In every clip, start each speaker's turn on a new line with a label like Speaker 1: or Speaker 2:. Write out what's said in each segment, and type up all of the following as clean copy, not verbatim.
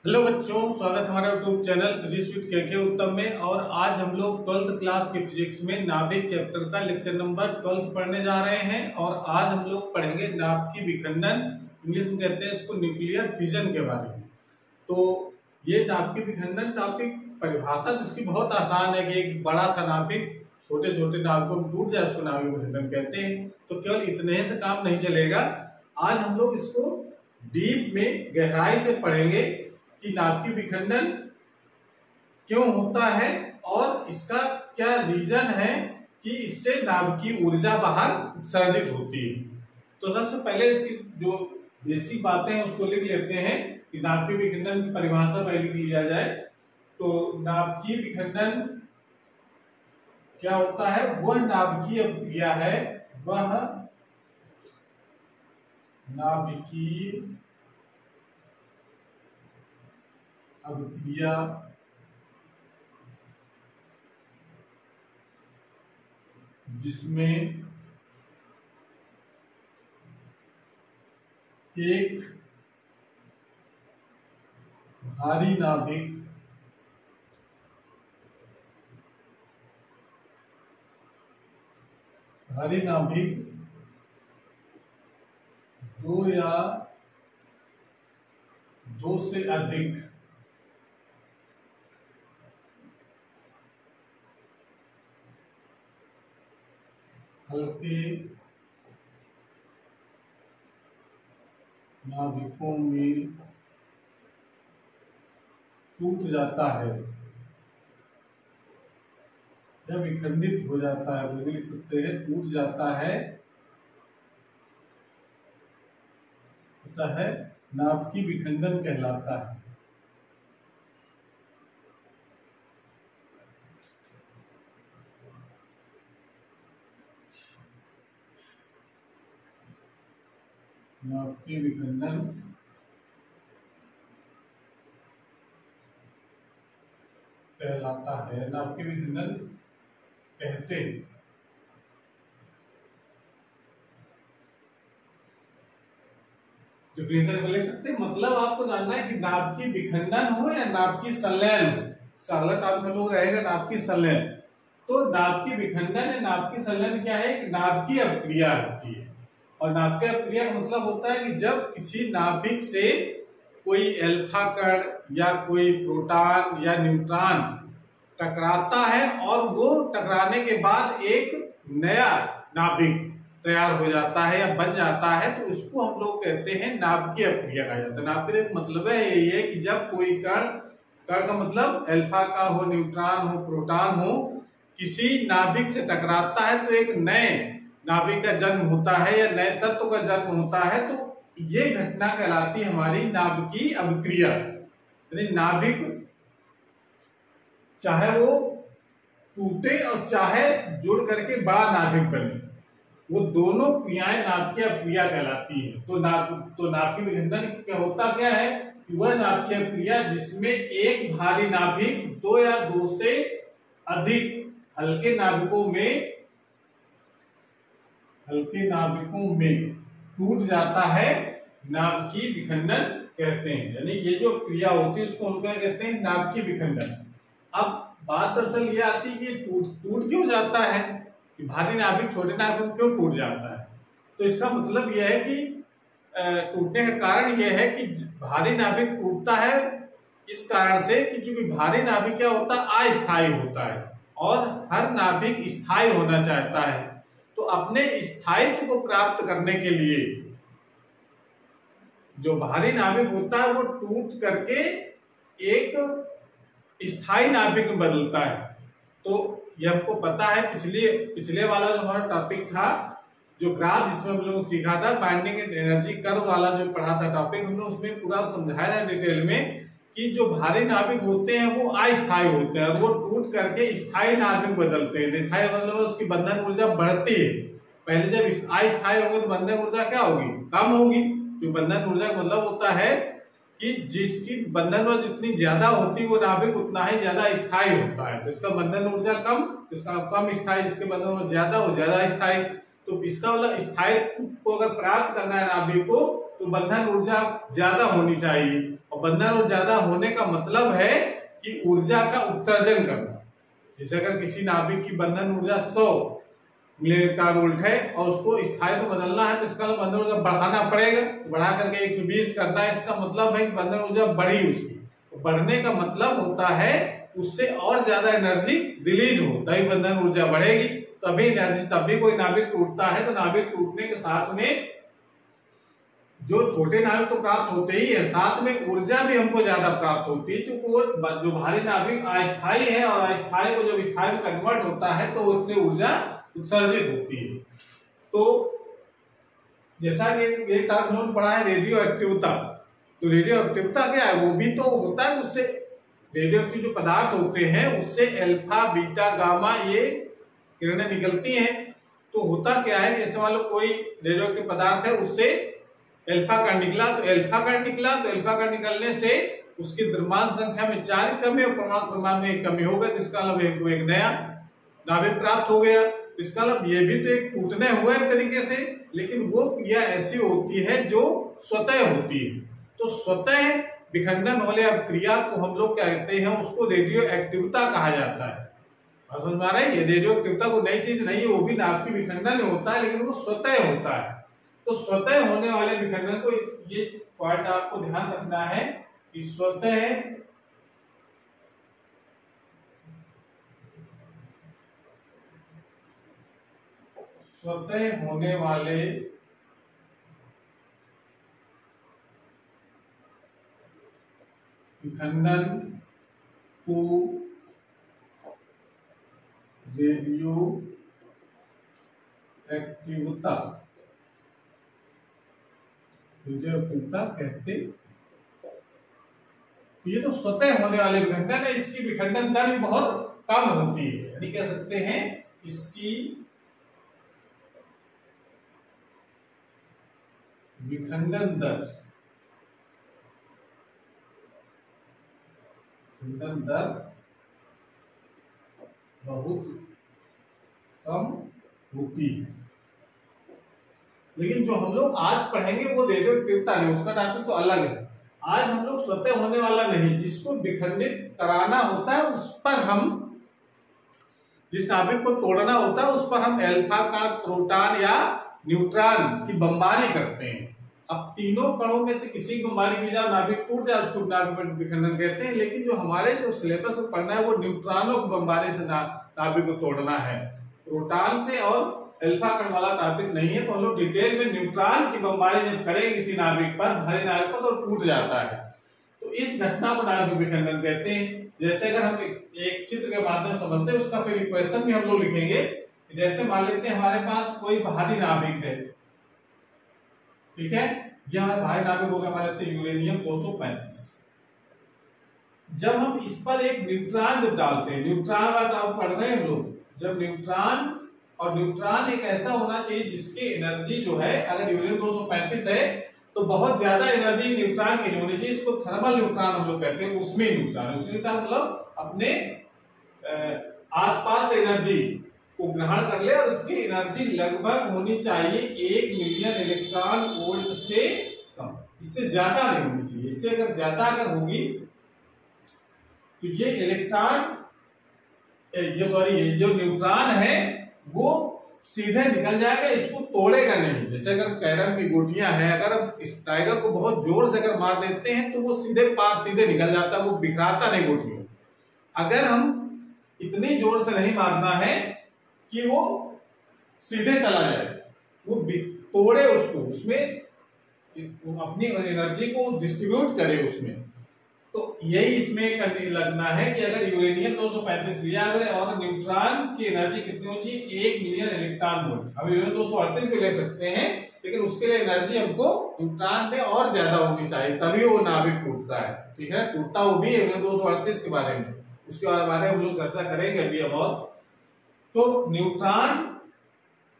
Speaker 1: Hello बच्चों, स्वागत है हमारे यूट्यूब चैनल फिजिक्स विद के उत्तम में। और आज हम लोग 12th क्लास के फिजिक्स में नाभिक चैप्टर का लेक्चर नंबर 12 पढ़ने जा रहे हैं। और आज हम लोग पढ़ेंगे नाभिकीय विखंडन, इंग्लिश में कहते हैं इसको न्यूक्लियर फिजन के बारे में। तो ये नाभिकीय विखंडन टॉपिक परिभाषा तो इसकी बहुत आसान है कि एक बड़ा सा नाभिक छोटे छोटे नाभिकों में टूट जाए, उसको नाभिक विखंडन कहते हैं। तो केवल इतने से काम नहीं चलेगा, आज हम लोग इसको डीप में गहराई से पढ़ेंगे कि नाभिकीय विखंडन क्यों होता है और इसका क्या रीजन है कि इससे नाभिकीय ऊर्जा बाहर उत्सर्जित होती है। तो सबसे पहले इसकी जो बेसिक बातें हैं उसको लिख लेते हैं कि नाभिकीय विखंडन की परिभाषा पहले लिख लिया जाए। तो नाभिकीय विखंडन क्या होता है? वह नाभिकीय अभिक्रिया है, वह नाभिकीय अभिक्रिया जिसमें एक भारी नाभिक दो या दो से अधिक हल्के नाभिकों में टूट जाता है या विखंडित हो जाता है, वो भी लिख सकते हैं, टूट जाता है, होता है, नाभिकीय विखंडन कहलाता है। नाभिकीय विखंडन कहलाता है, नाभिकीय विखंडन कहते हैं। डिफिनेशन में लिख सकते हैं, मतलब आपको जानना है कि नाभिकीय विखंडन हो या नाभिकीय संलयन। इसका अगला टॉपिक हम लोग रहेगा नाभिकीय संलयन। तो नाभिकीय विखंडन या नाभिकीय संलयन क्या है? एक नाभिकीय अभिक्रिया होती है। और नाभिकीय अभिक्रिया का मतलब होता है कि जब किसी नाभिक से कोई अल्फा कण या कोई प्रोटॉन या न्यूट्रॉन टकराता है और वो टकराने के बाद एक नया नाभिक तैयार हो जाता है या बन जाता है, तो इसको हम लोग कहते हैं नाभिकीय अभिक्रिया कहा जाता है। नाभिकीय का मतलब है यही है कि जब कोई कण का मतलब अल्फा का हो, न्यूट्रॉन हो, प्रोटॉन हो, किसी नाभिक से टकराता है तो एक नए नाभिक का जन्म होता है या नए तत्व का जन्म होता है। तो ये घटना कहलाती है हमारी नाभिकीय अभिक्रिया। यानी नाभिक चाहे वो टूटे और चाहे जुड़ करके बड़ा नाभिक बने, वो दोनों क्रियाएं नाभिकीय अभिक्रिया कहलाती है। तो नाभिकीय विखंडन क्या होता क्या है? वह नाभिकीय अभिक्रिया जिसमें एक भारी नाभिक दो या दो से अधिक हल्के नाभिकों में टूट जाता है, नाभिकीय विखंडन कहते हैं। यानी ये जो क्रिया होती है उसको हम क्या कहते हैं? नाभिकीय विखंडन। अब बात दरअसल ये आती है कि टूट क्यों जाता है, कि भारी नाभिक छोटे नाभिक में क्यों टूट जाता है? तो इसका मतलब यह है कि टूटने का कारण यह है कि भारी नाभिक टूटता है इस कारण से कि चूंकि भारी नाभिक क्या होता है? अस्थायी होता है और हर नाभिक स्थायी होना चाहता है। तो अपने स्थायित्व को प्राप्त करने के लिए जो भारी नाभिक होता है वो टूट करके एक स्थायी नाभिक में बदलता है। तो ये हमको पता है, पिछले वाला जो हमारा टॉपिक था, जो ग्राफ जिसमें हम लोग सीखा था, बाइंडिंग एंड एनर्जी कर्व वाला जो पढ़ा था टॉपिक, हमने उसमें पूरा समझाया था डिटेल में कि जो भारी नाभिक होते हैं वो अस्थायी होते हैं और वो टूट करके स्थायी नाभिक बदलते हैं। स्थायी मतलब उसकी बंधन ऊर्जा बढ़ती है। पहले जब अस्थायी होंगे तो बंधन ऊर्जा क्या होगी? कम होगी। जो बंधन ऊर्जा का मतलब होता है कि जिसकी बंधन ऊर्जा जितनी ज्यादा होती है वो नाभिक उतना ही ज्यादा स्थायी होता है। तो इसका बंधन ऊर्जा कम, इसका कम स्थायी, जिसके बंधन ऊर्जा ज्यादा वो ज्यादा स्थायी। तो इसका मतलब स्थायित्व को अगर प्राप्त करना है नाभिक को तो बंधन ऊर्जा ज्यादा होनी चाहिए। और और बंधन ऊर्जा ज्यादा होने का मतलब है कि ऊर्जा का उत्सर्जन करना। जैसे अगर किसी नाभिक की बंधन ऊर्जा 100 मिलियन वोल्ट है और उसको स्थायी को बदलना है तो इसका बंधन ऊर्जा बढ़ाना पड़ेगा, तो बढ़ा करके 120 करना है। इसका मतलब है कि बंधन ऊर्जा बढ़ी उसकी, तो बढ़ने का मतलब होता है उससे और ज्यादा एनर्जी रिलीज हो, तभी बंधन ऊर्जा बढ़ेगी, तभी एनर्जी, तभी कोई नाभिक टूटता है। तो नाभिक टूटने के साथ में जो छोटे नाभिक तो प्राप्त होते ही है, साथ में ऊर्जा भी हमको ज्यादा प्राप्त होती है, क्योंकि वो जो भारी नाभिक अस्थायी है और अस्थायी को जब स्थायी में कन्वर्ट होता है तो उससे ऊर्जा उत्सर्जित होती है। तो जैसा कि एक टर्म हमने पढ़ा है रेडियो एक्टिवता, तो रेडियो एक्टिवता क्या है, वो भी तो होता है उससे, रेडियो एक्टिव जो पदार्थ होते हैं उससे अल्फा बीटा गामा ये किरणें निकलती हैं। तो होता क्या है, जैसे मान लो कोई रेडियो एक्टिव पदार्थ है, उससे अल्फा कण निकला, तो अल्फा कण निकला, तो अल्फा कण निकलने से उसकी द्रव्यमान संख्या में 4 कमी और परमाणु क्रमांक में 1 कमी हो गई, इसका मतलब एक नया नाभिक प्राप्त हो गया। इसका मतलब ये भी तो एक टूटने हुआ एक तरीके से, लेकिन वो क्रिया ऐसी होती है जो स्वतः होती है। तो स्वतः विखंडन वाले क्रिया को हम लोग क्या कहते हैं, उसको रेडियो एक्टिवता कहा जाता है। समझ में आ रहा है, ये रेडियो एक्टिवता को नई चीज नहीं है, वो भी नाभिक विखंडन होता है, लेकिन वो स्वतः होता है। तो स्वतः होने वाले विखंडन को ये पॉइंट आपको ध्यान रखना है कि स्वतः होने वाले विखंडन को रेडियो एक्टिवता कहते। ये तो स्वतः होने वाले विखंडन है, इसकी विखंडन दर भी बहुत कम होती है, यानी कह सकते हैं इसकी विखंडन दर बहुत कम होती है। लेकिन जो हम लोग आज पढ़ेंगे वो रेडियो एक्टिवता नहीं, उसका टॉपिक तो अलग है। आज हम लोग स्वतः होने वाला नहीं, जिसको विखंडित कराना होता है उस पर हम, जिस नाभिक को तोड़ना होता है उस पर हम अल्फा कण, प्रोटॉन या न्यूट्रॉन की बमबारी करते हैं। अब तीनों कणों में से किसी की बमबारी की जाए, नाभिक टूट जाए, उसको नाभिक विखंडन कहते हैं। लेकिन जो हमारे जो सिलेबस में पढ़ना है वो न्यूट्रॉनों की बमबारी से नाभिक को तोड़ना है, प्रोटॉन से और अल्फा कण वाला टॉपिक नहीं है। तो हम लोग डिटेल में न्यूट्रॉन की बमबारी जब करेंगे किसी नाभिक पर, भारी नाभिक पर, तो टूट जाता है। तो इस घटना को नाभिक विखंडन कहते हैं। जैसे अगर हम एक चित्र के माध्यम से समझते हैं, उसका फिर इक्वेशन भी हम लोग लिखेंगे। जैसे मान लेते हैं हमारे पास कोई भारी नाभिक है, ठीक है, यह भारी नाभिक होगा, मान लेते हैं यूरेनियम 235। जब हम इस पर एक न्यूट्रॉन जब डालते हैं, न्यूट्रॉन वाला आप पढ़ रहे हैं हम लोग, जब न्यूट्रॉन, और न्यूट्रॉन एक ऐसा होना चाहिए जिसकी एनर्जी जो है, अगर यूरेनियम 235 है तो बहुत ज्यादा एनर्जी न्यूट्रॉन की नहीं होनी चाहिए, इसको थर्मल न्यूट्रॉन हम लोग कहते हैं। उसमें न्यूट्रॉन मतलब अपने आसपास एनर्जी को ग्रहण कर ले और इसकी एनर्जी लगभग होनी चाहिए 1 मिलियन इलेक्ट्रॉन वोल्ट से कम, इससे ज्यादा नहीं होनी चाहिए। इससे अगर ज्यादा अगर होगी तो ये इलेक्ट्रॉन, ये जो न्यूट्रॉन है वो सीधे निकल जाएगा, इसको तोड़ेगा नहीं। जैसे अगर कैरम की गोटियां हैं, अगर हम इस टाइगर को बहुत जोर से अगर मार देते हैं तो वो सीधे निकल जाता है, वो बिखराता नहीं गोटियों। अगर हम इतनी जोर से नहीं मारना है कि वो सीधे चला जाए, वो तोड़े उसको, उसमें अपनी एनर्जी को डिस्ट्रीब्यूट करे उसमें। तो यही इसमें लगना है कि अगर यूरेनियम 235 लिया गया और न्यूट्रॉन की एनर्जी कितनी होनी चाहिए, 1 मिलियन इलेक्ट्रॉन वोल्ट। हम यूरेनियम 238 भी ले सकते हैं, लेकिन उसके लिए एनर्जी हमको न्यूट्रॉन में और ज्यादा होनी चाहिए, तभी वो नाभिक टूटता है। ठीक है, टूटता वो भी यूरेनियम 238 के बारे में, उसके बारे में हम लोग चर्चा करेंगे अभी अब। और तो न्यूट्रॉन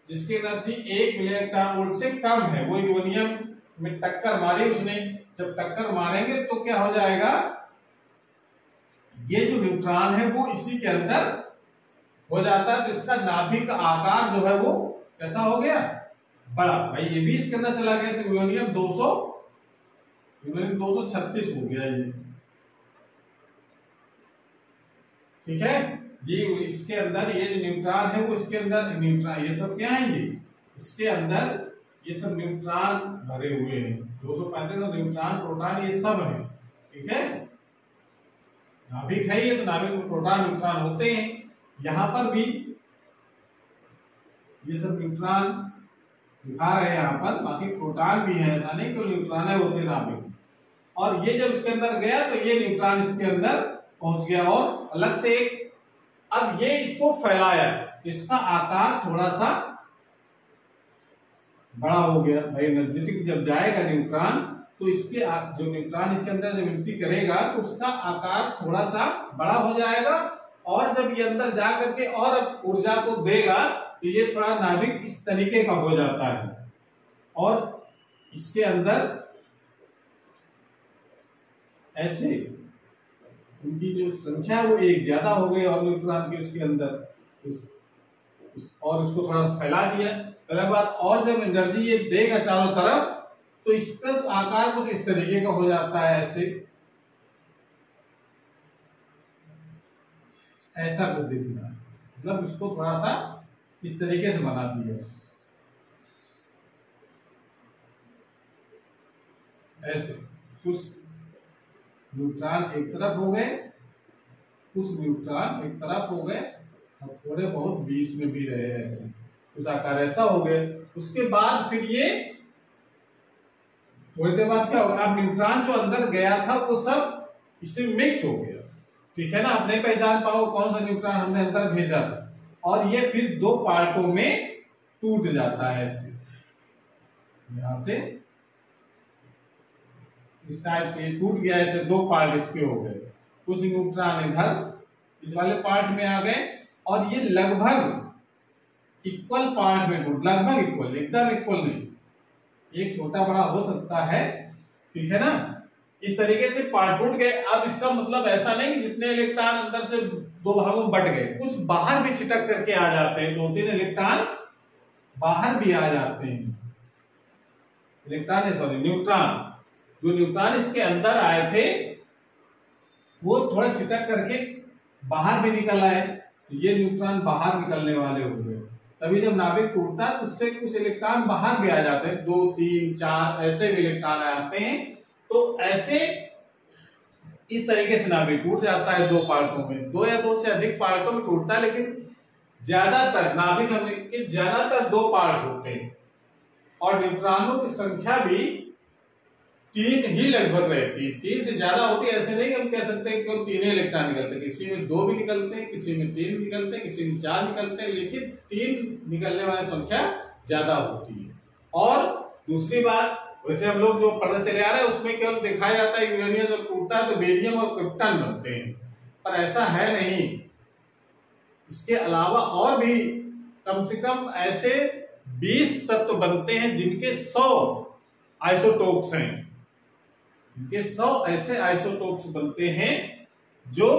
Speaker 1: जिसकी एनर्जी 1 मिलियन इलेक्ट्रॉन वोल्ट से कम है, वो यूरेनियम में टक्कर मारी उसने, जब टक्कर मारेंगे तो क्या हो जाएगा, ये जो न्यूट्रॉन है वो इसी के अंदर हो जाता है, तो इसका नाभिक का आकार जो है वो कैसा हो गया, बड़ा। भाई ये भी इसके अंदर चला गया, तो यूरेनियम यूरेनियम 236 हो गया ये, ठीक है। ये इसके अंदर ये जो न्यूट्रॉन है वो इसके अंदर न्यूट्रॉन, ये सब क्या है, ये इसके अंदर ये सब न्यूट्रॉन भरे हुए हैं। 235 न्यूट्रॉन प्रोटॉन ये सब है, ठीक है। नाभिक है ये, तो नाभिक में प्रोटॉन न्यूट्रॉन होते हैं। यहाँ पर भी ये सब न्यूट्रॉन दिखा रहे हैं यहाँ पर, बाकी प्रोटॉन भी है, ऐसा नहीं कि न्यूट्रॉन है होते नाभिक। और ये जब इसके अंदर गया तो ये न्यूट्रॉन इसके अंदर पहुंच गया और अलग से एक, अब ये इसको फैलाया, इसका आकार थोड़ा सा बड़ा हो गया। भाई एनर्जेटिक जब जाएगा न्यूट्रॉन तो इसके जो न्यूट्रॉन इसके अंदर जब एंट्री करेगा तो उसका आकार थोड़ा सा बड़ा हो जाएगा, और जब ये अंदर जा करके और ऊर्जा को देगा तो ये थोड़ा नाभिक इस तरीके का हो जाता है, और इसके अंदर ऐसे उनकी जो संख्या है वो एक ज्यादा हो गई और न्यूट्रॉन के उसके अंदर और उसको थोड़ा फैला दिया। पहले बात, और जब एनर्जी ये देगा चारों तरफ तो इसका आकार कुछ इस तरीके का हो जाता है, ऐसा कुछ दिखना है, मतलब इसको थोड़ा सा इस तरीके से बना दिया, ऐसे कुछ न्यूट्रॉन एक तरफ हो गए, कुछ न्यूट्रॉन एक तरफ हो गए और थोड़े बहुत बीच में भी रहे, ऐसे कुछ आकार ऐसा हो गए। उसके बाद फिर ये थोड़ी देर बाद क्या होगा, अब न्यूट्रॉन जो अंदर गया था वो सब इससे मिक्स हो गया, ठीक है ना। आप नहीं पहचान पाओ कौन सा न्यूट्रॉन हमने अंदर भेजा था, और ये फिर दो पार्टों में टूट जाता है, ऐसे यहां से इस टाइप से टूट गया, ऐसे दो पार्ट इसके हो गए। कुछ न्यूट्रॉन इधर इस वाले पार्ट में आ गए और ये लगभग इक्वल पार्ट में टूट, लगभग इक्वल, एकदम इक्वल नहीं, एक छोटा बड़ा हो सकता है, ठीक है ना। इस तरीके से पार्ट टूट गए। अब इसका मतलब ऐसा नहीं कि जितने इलेक्ट्रॉन अंदर से दो भागों में बट गए, कुछ बाहर भी छिटक करके आ जाते हैं, 2-3 इलेक्ट्रॉन बाहर भी आ जाते हैं, इलेक्ट्रॉन सॉरी न्यूट्रॉन। जो न्यूट्रॉन इसके अंदर आए थे वो थोड़ा छिटक करके बाहर भी निकल आए, तो ये न्यूट्रॉन बाहर निकलने वाले हो गए। तभी जब नाभिक टूटता है तो उससे कुछ इलेक्ट्रॉन बाहर भी आ जाते हैं, 2, 3, 4 ऐसे भी इलेक्ट्रॉन आते हैं। तो ऐसे इस तरीके से नाभिक टूट जाता है दो पार्टों में, दो या दो से अधिक पार्टों में टूटता है, लेकिन ज्यादातर नाभिक के ज्यादातर दो पार्ट होते हैं और न्यूट्रॉनों की संख्या भी 3 ही लगभग रहती है, 3 से ज्यादा होती है। ऐसे नहीं हम कह सकते हैं केवल 3 इलेक्ट्रॉन निकलते हैं, किसी में 2 भी निकलते हैं, किसी में 3 निकलते हैं, किसी में 4 निकलते हैं, लेकिन 3 निकलने वाली संख्या ज्यादा होती है। और दूसरी बात, वैसे हम लोग जो पढ़ते चले आ रहे हैं उसमें केवल दिखाया जाता है यूरेनियम जब टूटता है तो बेरियम और क्रिप्टन बनते हैं, पर ऐसा है नहीं। इसके अलावा और भी कम से कम ऐसे 20 तत्व बनते हैं जिनके 100 आइसोटोप्स हैं, जिनके 100 ऐसे आइसोटोप्स बनते हैं जो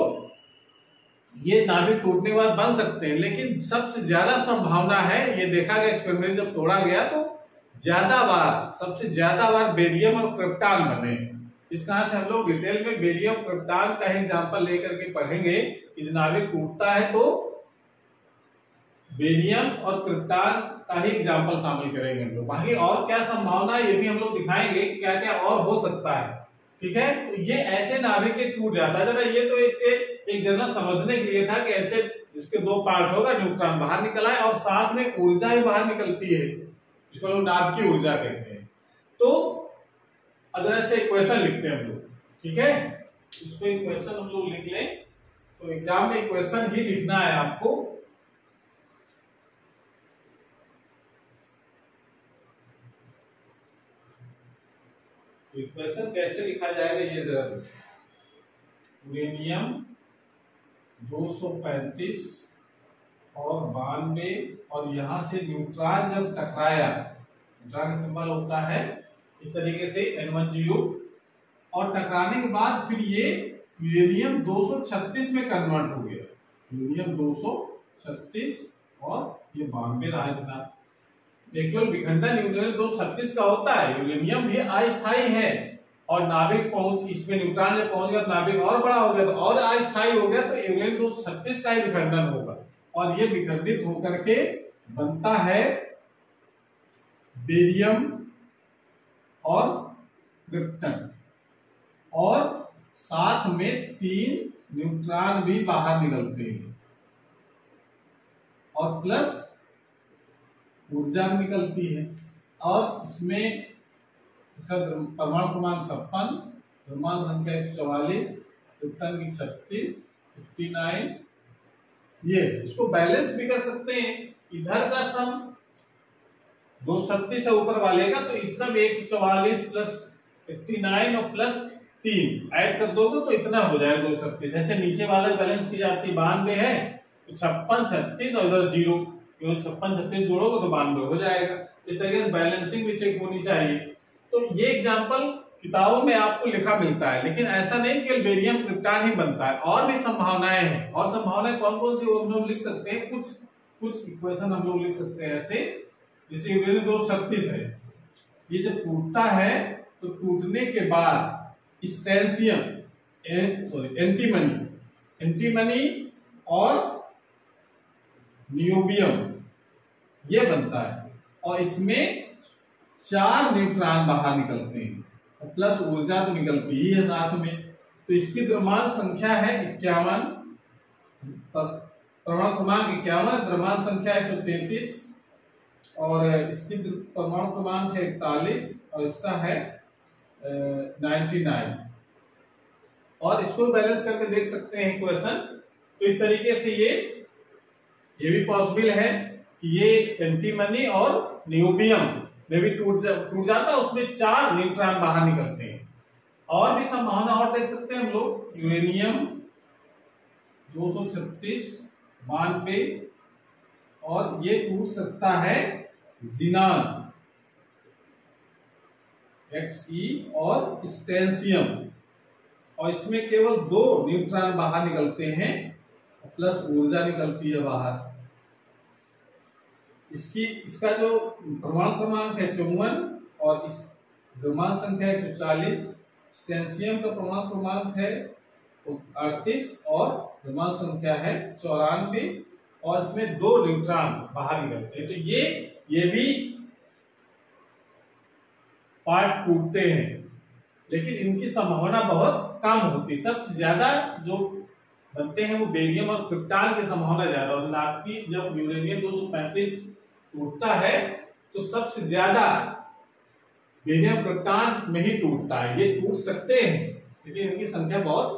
Speaker 1: ये नाभिक टूटने के बाद बन सकते हैं। लेकिन सबसे ज्यादा संभावना है, ये देखा गया एक्सपेरिमेंट जब तोड़ा गया तो सबसे ज्यादा बार बेरियम और क्रिप्टॉन बने। इस कारण से हम लोग डिटेल में बेरियम क्रिप्टॉन का एग्जांपल लेकर के पढ़ेंगे कि नाभिक टूटता है तो बेरियम और क्रिप्टॉन का ही एग्जांपल शामिल करेंगे हम लोग। बाकी और क्या संभावना है ये भी हम लोग दिखाएंगे कि क्या क्या और हो सकता है, ठीक है। तो ये ऐसे नाभिक के टूट जाता है, जरा ये तो इससे एक जनरल समझने के लिए था कि ऐसे इसके दो पार्ट होगा, न्यूट्रॉन बाहर निकल आए और साथ में ऊर्जा भी बाहर निकलती है, जिसको लोग नाभ की ऊर्जा कहते हैं। तो अगर इसका इक्वेशन लिखते हैं हम लोग, ठीक है, इसको इक्वेशन हम लोग लिख लें। तो एग्जाम में इक्वेशन ही लिखना है आपको। इक्वेशन कैसे लिखा जाएगा ये जरा देखिए। यूरेनियम 235 और 92 और यहां से न्यूट्रॉन जब टकराया, न्यूट्रॉन का सिंबल होता है इस तरीके से N1GU, और टकराने के बाद फिर ये यूरेनियम 236 में कन्वर्ट हो गया, यूरेनियम 236 और ये 92 रहा इतना। एक्चुअल विखंडन यूरेनियम 236 का होता है, यूरेनियम भी अस्थायी है और नाभिक पहुंच इसमें न्यूट्रॉन जब पहुंच गया तो नाभिक और बड़ा हो गया तो और अस्थायी हो गया, तो यूरेनियम 236 का ही विखंडन होगा और ये विखंडित होकर के बनता है बेरियम और क्रिप्टन, और साथ में 3 न्यूट्रॉन भी बाहर निकलते हैं और प्लस ऊर्जा निकलती है। और इसमें परमाणु क्रमांक 56, द्रव्यमान संख्या 144, क्रिप्टन की 36, 59, ये इसको बैलेंस भी कर सकते हैं। इधर का सम 236 से ऊपर वाले का, तो इसका भी 144 प्लस 59 और प्लस 3 ऐड कर दोगे तो इतना हो जाएगा 236। ऐसे नीचे वाला बैलेंस की जाती 92 है तो 56, 36 और इधर 0, 56, 36 जोड़ोगे तो 92 हो जाएगा। इस तरीके से बैलेंसिंग भी चेक होनी चाहिए। तो ये एग्जांपल किताबों में आपको लिखा मिलता है, लेकिन ऐसा नहीं कि बेरियम क्रिप्टॉन ही बनता है, और भी संभावनाएं हैं। और संभावनाएं कौन कौन सी वो हम लोग लिख सकते हैं, कुछ इक्वेशन हम लोग लिख सकते हैं ऐसे, जैसे यूरेनियम 236 है, ये जब टूटता है तो टूटने के बाद स्ट्रैंशियम एंटीमनी और नियोबियम ये बनता है, और इसमें 4 न्यूट्रॉन बाहर निकलते हैं और प्लस ऊर्जा तो निकलती ही है साथ में। तो इसकी द्रव्यमान संख्या है 51, परमाणु क्रमांक 51, द्रव्यमान संख्या 133 और इसकी परमाणु क्रमांक है 41 और इसका है 99। और इसको बैलेंस करके देख सकते हैं इक्वेशन। तो इस तरीके से ये भी पॉसिबल है कि ये एंटीमनी और नियोबियम में भी टूट जाता है, उसमें 4 न्यूट्रॉन बाहर निकलते हैं। और भी संभावना और देख सकते हैं हम लोग, यूरेनियम 236, 92 और ये टूट सकता है ज़ीनान Xe और स्ट्रैंशियम, और इसमें केवल 2 न्यूट्रॉन बाहर निकलते हैं प्लस ऊर्जा निकलती है बाहर। इसका जो परमाणु क्रमांक है 54 और इस द्रव्यमान संख्या 140, स्ट्रैंशियम का परमाणु क्रमांक है 38 और द्रव्यमान संख्या है 94 और इसमें 2 न्यूट्रॉन बाहर निकलते हैं। तो ये भी पार्ट टूटते हैं, लेकिन इनकी संभावना बहुत कम होती है। सबसे ज्यादा जो बनते हैं वो बेरियम और क्रिप्टॉन की संभावना ज्यादा होती है। आपकी जब यूरेनियम 235 टूटता है तो सबसे ज्यादा बेरियम क्रिप्टॉन में ही टूटता है। ये टूट सकते हैं लेकिन इनकी संख्या बहुत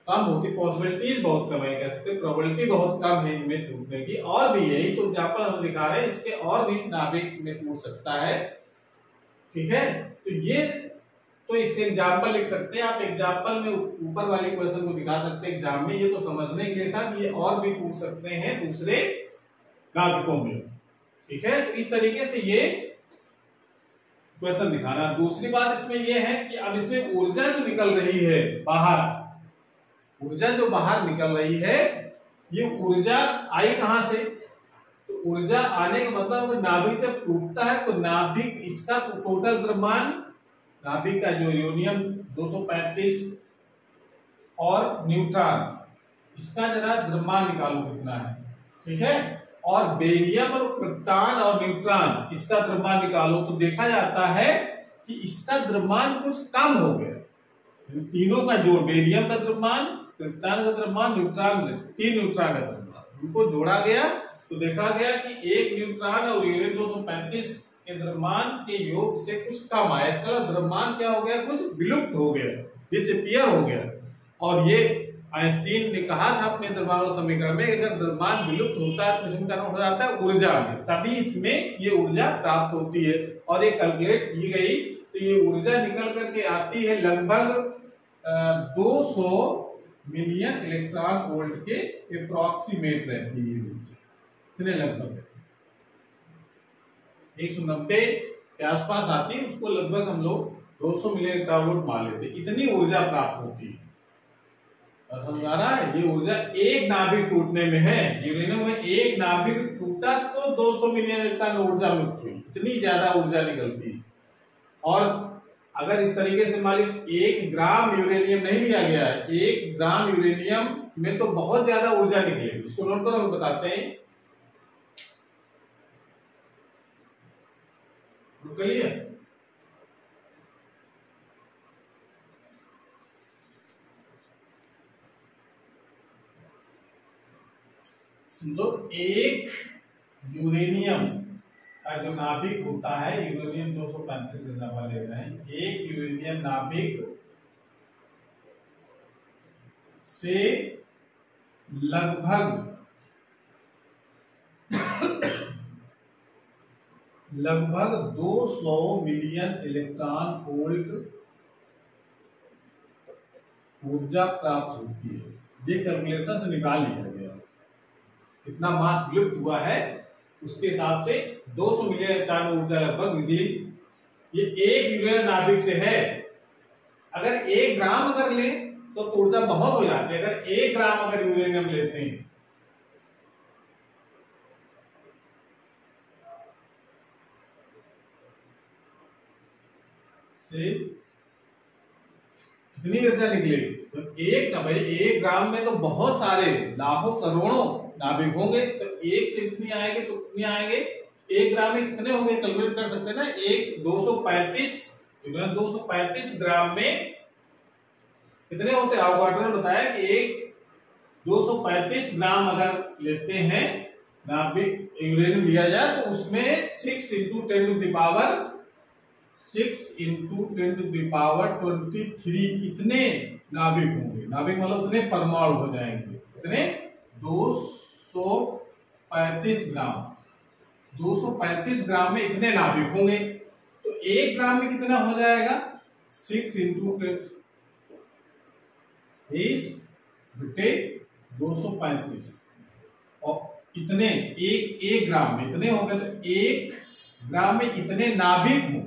Speaker 1: कम होती, पॉसिबिलिटीज बहुत कम है, कह सकते प्रोबेबिलिटी बहुत कम है इनमें टूटने की। और भी यही तो एग्जांपल हम दिखा रहे हैं, इसके और भी नाभिक में टूट सकता है। ठीक है, तो इससे एग्जाम्पल लिख सकते हैं आप। एग्जाम्पल में ऊपर वाले क्वेश्चन को दिखा सकते हैं एग्जाम में। ये तो समझने के लिए था कि ये और भी टूट सकते हैं दूसरे नाभिकों में। ठीक है, तो इस तरीके से ये क्वेश्चन दिखाना। दूसरी बात इसमें ये है कि अब इसमें ऊर्जा जो निकल रही है बाहर, ऊर्जा जो बाहर निकल रही है, ये ऊर्जा आई कहां से? तो ऊर्जा आने का मतलब नाभिक जब टूटता है तो नाभिक इसका टोटल द्रव्यमान, नाभिक का जो यूरेनियम 235 और न्यूट्रॉन, इसका जरा द्रव्यमान निकालो कितना है। ठीक है, और बेरियम और क्रिप्टॉन और न्यूट्रॉन इसका द्रव्यमान निकालो तो देखा जाता है कि इसका द्रव्यमान कुछ कम हो गया। तीनों का जोड़, बेरियम का द्रव्यमान, क्रिप्टॉन का द्रव्यमान, न्यूट्रॉन, 3 न्यूट्रॉन का द्रव्यमान, उनको जोड़ा गया तो देखा गया कि 1 न्यूट्रॉन और यूरेनियम 235 के द्रव्यमान के योग से कुछ कम आया। इसका द्रव्यमान क्या हो गया? कुछ विलुप्त हो गया, डिसअपीयर हो गया। और ये आइंस्टीन ने कहा था अपने द्रव्यमान समीकरण में, अगर द्रव्यमान विलुप्त होता है तो इसमें कन्वर्ट हो जाता है ऊर्जा में, तभी इसमें ये ऊर्जा प्राप्त होती है। और ये कैलकुलेट की गई तो ये ऊर्जा निकल करके आती है लगभग 200 मिलियन इलेक्ट्रॉन वोल्ट के अप्रोक्सीमेट रहती है ऊर्जा, इतने लगभग 190 के आसपास आती है। उसको लगभग हम लोग 200 मिलियन इलेक्ट्रॉन वोल्ट मान लेते, इतनी ऊर्जा प्राप्त होती है। समझा रहा है? ये ऊर्जा एक नाभिक टूटने में है। यूरेनियम में एक नाभिक टूटा तो 200 मिलियन इलेक्ट्रॉन ऊर्जा मुक्त हुई, इतनी ज्यादा ऊर्जा निकलती है। और अगर इस तरीके से मान लीजिए 1 ग्राम यूरेनियम नहीं लिया गया है, 1 ग्राम यूरेनियम में तो बहुत ज्यादा ऊर्जा निकलेगी। इसको नोट करो, बताते हैं। क्लियर? समझो, एक यूरेनियम का जो नाभिक होता है, यूरेनियम 235 का नंबर ले रहे हैं, एक यूरेनियम नाभिक से लगभग 200 मिलियन इलेक्ट्रॉन वोल्ट ऊर्जा प्राप्त होती है। ये कैलकुलेशन से निकाल लिया गया, कितना मास विलुप्त हुआ है उसके हिसाब से 200 मिलियन इलेक्ट्रॉन ऊर्जा लगभग निकली। ये एक यूरेनियम नाभिक से है। अगर 1 ग्राम अगर लें तो ऊर्जा बहुत हो जाती है। अगर 1 ग्राम अगर यूरेनियम लेते हैं से कितनी ऊर्जा निकलेगी? तो एक ना भाई, 1 ग्राम में तो बहुत सारे लाखों करोड़ों नाभिक होंगे, तो एक से कितनी आएंगे तो कितनी आएंगे? 1 ग्राम में कितने होंगे कैलकुलेट कर सकते हैं ना। 235 ग्राम में कितने होते हैं? अवगाड्रो ने बताया कि 235 ग्राम अगर लेते हैं नाभिक यूरेनियम लिया जाए तो उसमें 6 × 10⁻23 इतने नाभिक होंगे। नाभिक मतलब उतने परमाणु हो जाएंगे। कितने? 235 ग्राम। 235 ग्राम में इतने नाभिक होंगे, तो 1 ग्राम में कितना हो जाएगा? 6 × 235 और इतने एक ग्राम में इतने होंगे, तो 1 ग्राम में इतने नाभिक हो।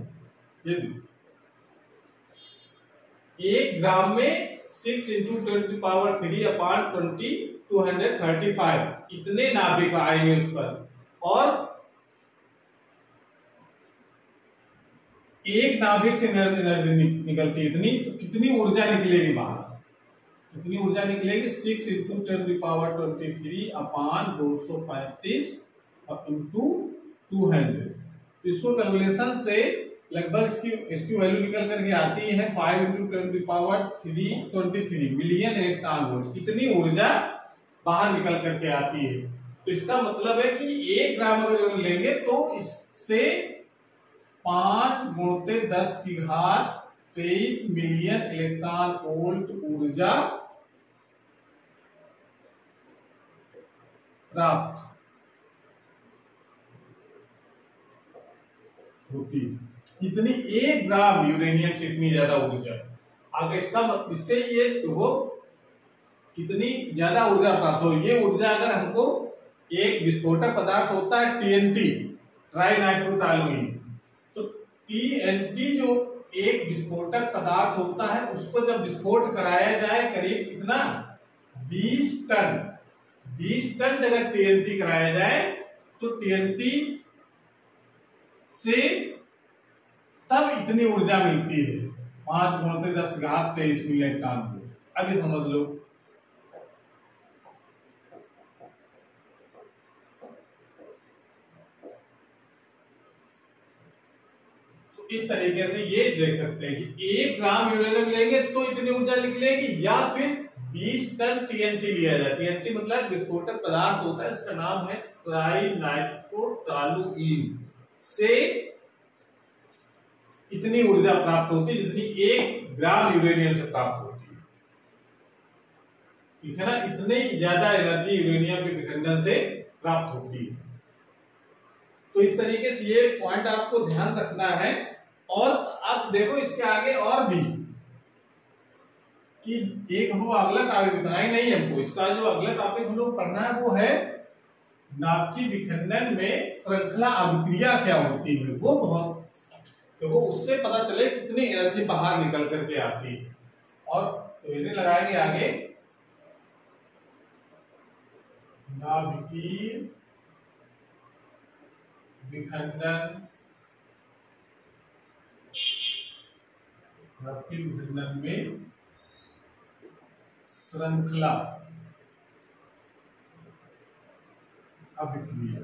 Speaker 1: 1 ग्राम में 6 × 10⁻³ इतने नाभिक आएंगे उस पर। और 1 नाभिक से एनर्जी निकलती है इतनी, तो कितनी ऊर्जा निकलेगी बाहर? कितनी ऊर्जा निकलेगी? 6 × 10⁻23/235 × 200। इसको कैलकुलेशन से लगभग इसकी वैल्यू निकल करके आती है 5 × 10⁻323 मिलियन इलेक्ट्रॉन वोल्ट। इतनी ऊर्जा बाहर निकल करके आती है। तो इसका मतलब है कि 1 ग्राम अगर लेंगे तो इससे 5 × 10⁻23 मिलियन इलेक्ट्रॉन वोल्ट ऊर्जा प्राप्त होती है। इतनी 1 ग्राम यूरेनियम से इतनी ज्यादा ऊर्जा। आगे इसका मतलब इससे ये वो कितनी ज्यादा ऊर्जा प्राप्त हो। ये ऊर्जा अगर हमको एक विस्फोटक पदार्थ होता है TNT, ट्राई नाइट्रोटॉलुईन, तो TNT जो एक विस्फोटक पदार्थ होता है उसको जब विस्फोट कराया जाए करीब कितना? 20 टन। 20 टन अगर TNT कराया जाए तो TNT से तब इतनी ऊर्जा मिलती है 5 × 10⁻23 मिलियन इलेक्ट्रॉन वोल्ट। अब ये समझ लो, तो इस तरीके से ये देख सकते हैं कि 1 ग्राम यूरेनियम लेंगे तो इतनी ऊर्जा निकलेगी, या फिर 20 टन TNT लिया जाए। TNT मतलब विस्फोटक पदार्थ होता है, इसका नाम है ट्राई नाइट्रोटॉलुईन, से इतनी ऊर्जा प्राप्त होती है जितनी 1 ग्राम यूरेनियम से प्राप्त होती है। ठीक है ना? इतनी ज्यादा एनर्जी यूरेनियम के विखंडन से प्राप्त होती है। तो इस तरीके से ये पॉइंट आपको ध्यान रखना है। और अब देखो इसके आगे और भी कि एक हमको अगला टॉपिक इतना ही नहीं, हमको इसका जो अगला टॉपिक हम लोग पढ़ना है वो है नाभिकीय विखंडन में श्रृंखला अभिक्रिया क्या होती है। वो बहुत देखो, उससे पता चले कितनी एनर्जी बाहर निकल करके आती है। और तो इन्हें लगाएंगे आगे नाभिकीय विखंडन नाभिक विखंडन में श्रृंखला अभिक्रिया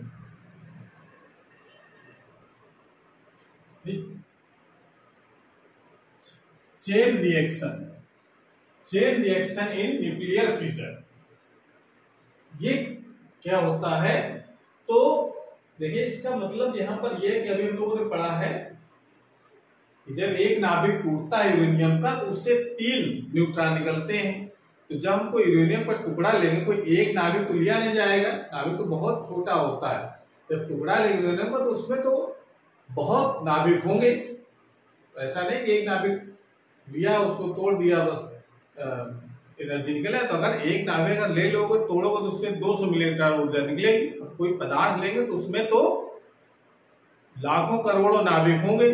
Speaker 1: chain reaction in nuclear fission. ये क्या होता है? तो देखिए इसका मतलब यहां पर यह कि अभी हम लोगों ने पढ़ा है कि जब एक नाभिक टूटता है यूरेनियम का तो उससे 3 न्यूट्रॉन निकलते हैं। तो जब हम कोई यूरेनियम का टुकड़ा लेंगे, कोई एक नाभिक तो लिया नहीं जाएगा, नाभिक तो बहुत छोटा होता है। जब टुकड़ा लेंगे यूरेनियम का तो उसमें तो बहुत नाभिक होंगे। ऐसा नहीं कि एक नाभिक लिया उसको तोड़ दिया बस एनर्जी निकले। तो अगर एक नाभिक अगर ले लोगे तोड़ोगे तो उससे 200 मिलियन इलेक्ट्रॉन ऊर्जा निकलेगी। तो कोई पदार्थ लेंगे तो उसमें तो लाखों करोड़ों नाभिक होंगे।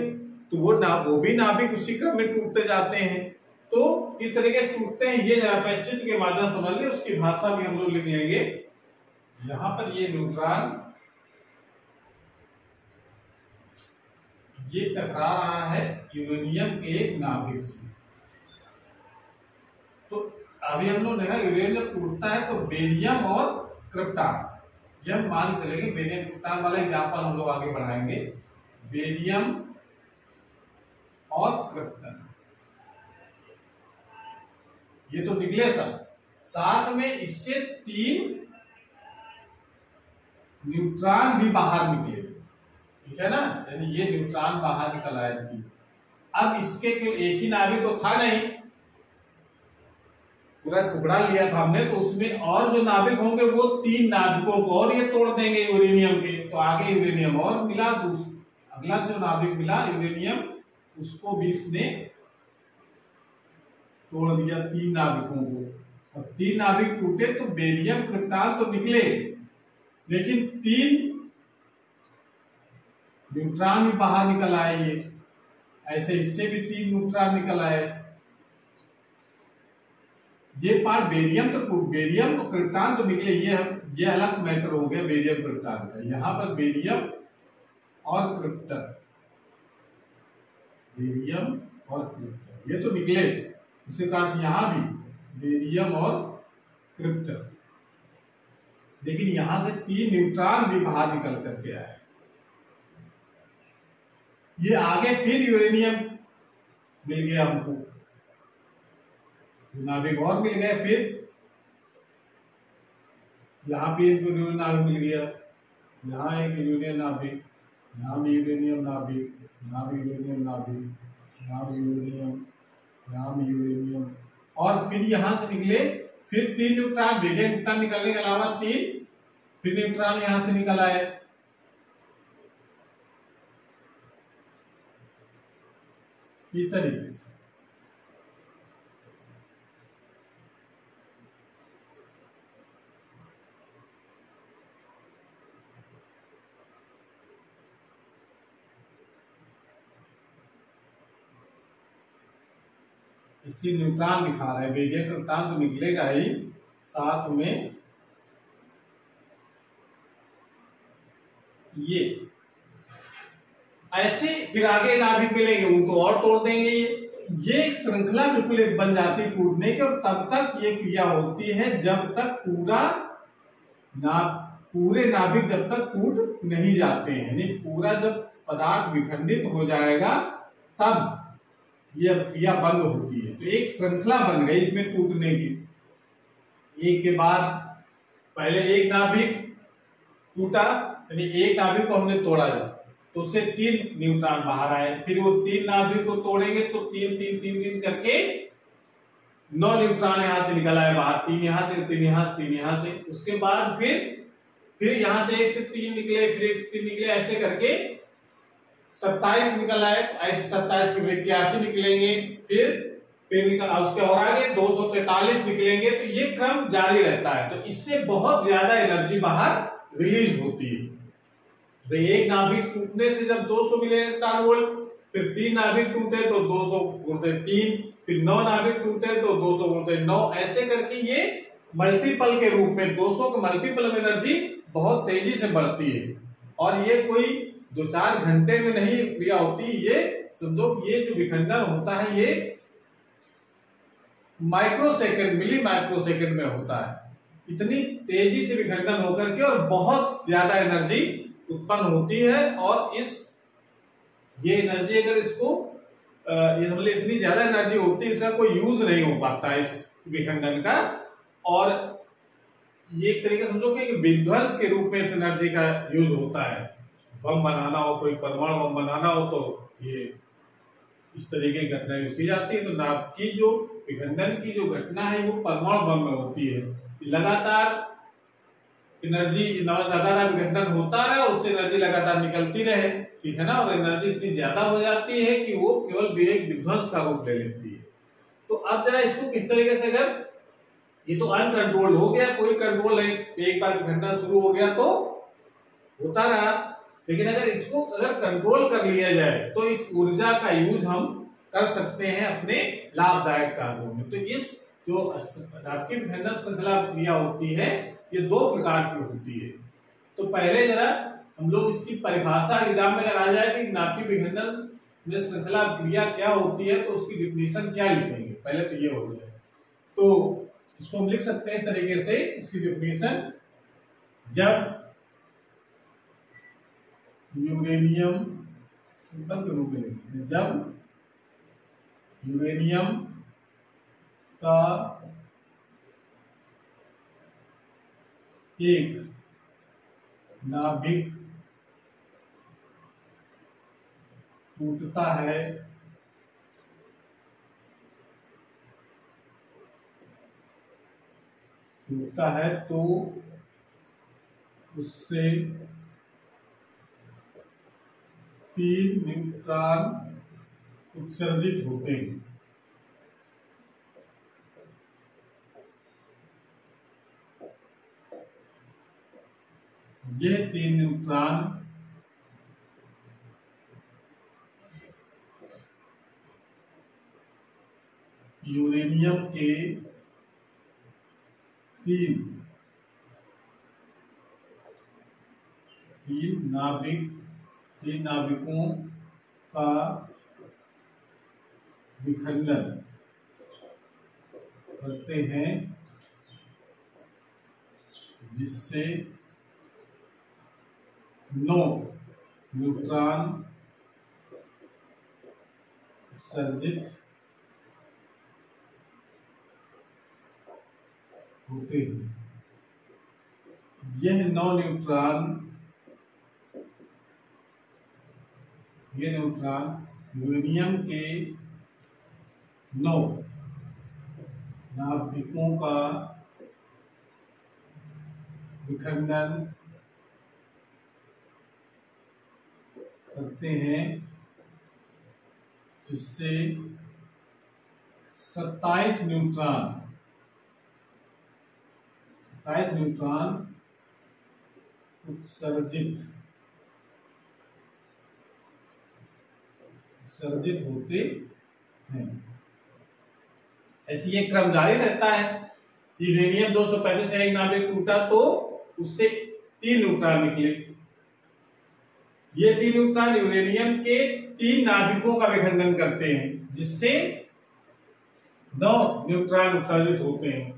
Speaker 1: तो वो भी नाभिक उसी क्रम में टूटते जाते हैं। तो किस तरीके से टूटते हैं ये जरा मैं चित्र के माध्यम से समझ लें, उसकी भाषा भी हम लोग लिख लेंगे। यहां पर ये न्यूट्रॉन ये टकरा रहा है यूरेनियम के एक नाभिक से। तो अभी हम लोग देखा यूरेनियम जब टूटता है तो बेरियम और क्रिप्टॉन, ये हम मान चलेंगे। बेरियम क्रिप्टॉन वाला एग्जांपल हम लोग आगे बढ़ाएंगे। बेरियम और क्रिप्टॉन ये तो निकले सब, साथ में इससे 3 न्यूट्रॉन भी बाहर निकले, ठीक है ना। यानी ये न्यूट्रॉन बाहर निकल आए थी। अब इसके केवल एक ही नाभिक तो था नहीं, पूरा टुकड़ा लिया था हमने, तो उसमें और जो नाभिक होंगे वो 3 नाभिकों को और ये तोड़ देंगे यूरेनियम के। तो आगे यूरेनियम और मिला, अगला जो नाभिक मिला यूरेनियम उसको भी इसने तोड़ दिया 3 नाभिकों को। और 3 नाभिक टूटे तो बेरियम क्रिप्टॉन तो निकले, लेकिन 3 न्यूट्रॉन भी बाहर निकल आए। ये ऐसे इससे भी 3 न्यूट्रॉन निकल आए। ये पार्ट बेरियम तो क्रिप्टॉन तो निकले, ये अलग मैटर हो गया बेरियम क्रिप्टॉन का। यहां पर बेरियम और क्रिप्टॉन, बेरियम और क्रिप्टॉन ये तो निकले, इसी कारण से यहां भी बेरियम और क्रिप्टॉन। लेकिन यहां से 3 न्यूट्रॉन भी बाहर निकल करके आए। ये आगे फिर यूरेनियम मिल गया हमको, नाभिक और मिल गए। फिर यहाँ भी एक यूरेनियम नाभिक मिल गया, यहाँ एक यूरेनियम नाभिक, यहाँ भी यूरेनियम नाभिक, यहाँ भी यूरेनियम नाभिक, यहाँ भी यूरेनियम, यहाँ भी यूरेनियम। और फिर यहाँ से निकले फिर 3 न्यूट्रॉन, बेरियम क्रिप्टॉन निकलने के अलावा 3 फिर न्यूट्रॉन यहाँ से निकल आए। इस तरीके से इससे न्यूट्रॉन दिखा रहे हैं। बेरियम क्रिप्टॉन तो निकलेगा ही, साथ में ये ऐसे फिर आगे नाभिक मिलेंगे उनको और तोड़ देंगे। ये एक श्रृंखला बिल्कुल एक बन जाती है टूटने की। और तब तक ये क्रिया होती है जब तक पूरे नाभिक जब तक टूट नहीं जाते हैं। यानी पूरा जब पदार्थ विखंडित हो जाएगा तब यह क्रिया बंद होती है। तो एक श्रृंखला बन गई इसमें टूटने की। एक के बाद पहले एक नाभिक टूटा, यानी एक नाभिक को हमने तोड़ा तो उससे 3 न्यूट्रॉन बाहर आए। फिर वो 3 नाभिक को तोड़ेंगे तो 3 करके 9 न्यूट्रॉन यहां से निकल आए बाहर, 3 यहां से, 3 यहां से, 3 यहां से। उसके बाद फिर यहां से 1 से 3 निकले, फिर 1 से 3 निकले, ऐसे करके 27 निकल आए। ऐसे 27 के 81 निकलेंगे, फिर निकल उसके और आगे 243 निकलेंगे। तो ये क्रम जारी रहता है। तो इससे बहुत ज्यादा एनर्जी बाहर रिलीज होती है। तो एक नाभिक टूटने से जब 200 मिलियन इलेक्ट्रॉन वोल्ट, फिर 3 नाभिक टूटे तो 200 गुणित 3, फिर 9 नाभिक टूटे तो 200 गुणित 9, ऐसे करके ये मल्टीपल के रूप में 200 के मल्टीपल में एनर्जी बहुत तेजी से बढ़ती है। और ये कोई 2-4 घंटे में नहीं क्रिया होती, ये समझो ये जो विखंडन होता है ये माइक्रोसेकंड, मिली माइक्रोसेकंड में होता है। इतनी तेजी से विखंडन होकर के और बहुत ज्यादा एनर्जी उत्पन्न होती है, और ये एनर्जी अगर इसको ये समझ इतनी ज्यादा एनर्जी होती है, इसका कोई यूज नहीं हो पाता है इस विखंडन का। और ये एक तरीके समझो कि एक विध्वंस के रूप में इस एनर्जी का यूज होता है। बम बनाना हो, कोई परमाणु बम बनाना हो, तो ये इस तरीके की घटना यूज की जाती है। तो नाभिक की जो विखंडन की जो घटना है वो परमाणु बम में होती है। लगातार एनर्जी लगातार विखंडन होता रहे, उससे एनर्जी लगातार निकलती रहे, ठीक है ना। और एनर्जी इतनी ज्यादा हो जाती है कि वो केवल एक विध्वंस का रूप ले लेती है। तो अब जरा इसको किस तरीके से, अगर ये तो अनकंट्रोल्ड हो गया, कोई कंट्रोल नहीं, एक बार विखंडन शुरू हो गया तो होता रहा, लेकिन अगर कंट्रोल कर लिया जाए तो इस ऊर्जा का यूज हम कर सकते हैं अपने लाभदायक कार्यों में। तो इस जो आपकी विखंडन श्रृंखला क्रिया होती है ये दो प्रकार की होती है। तो पहले जरा हम लोग इसकी परिभाषा एग्जाम में अगर आ जाए कि नाभिक विखंडन में श्रृंखला क्रिया क्या होती है तो उसकी डिफिनीशन क्या लिखेंगे, पहले तो ये हो गया। तो इसको हम लिख सकते हैं इस तरीके से, इसकी डिफिनीशन, जब यूरेनियम, सिंपल के रूप में लिखते हैं, जब यूरेनियम का एक नाभिक टूटता है तो उससे 3 न्यूट्रॉन उत्सर्जित होते हैं। ये 3 न्यूट्रॉन यूरेनियम के 3 नाभिकों का विखंडन करते हैं, जिससे 9 न्यूट्रॉन उत्सर्जित होते हैं। यह 9 न्यूट्रॉन यूरेनियम के 9 नाभिकों का विखंडन करते हैं, जिससे 27 न्यूट्रॉन उत्सर्जित होते हैं। ऐसी ये क्रम जारी रहता है। यूरेनियम 235 से एक नाभिक टूटा तो उससे 3 न्यूट्रॉन निकले। ये 3 न्यूट्रॉन यूरेनियम के 3 नाभिकों का विखंडन करते हैं, जिससे 9 न्यूट्रॉन उत्सर्जित होते हैं।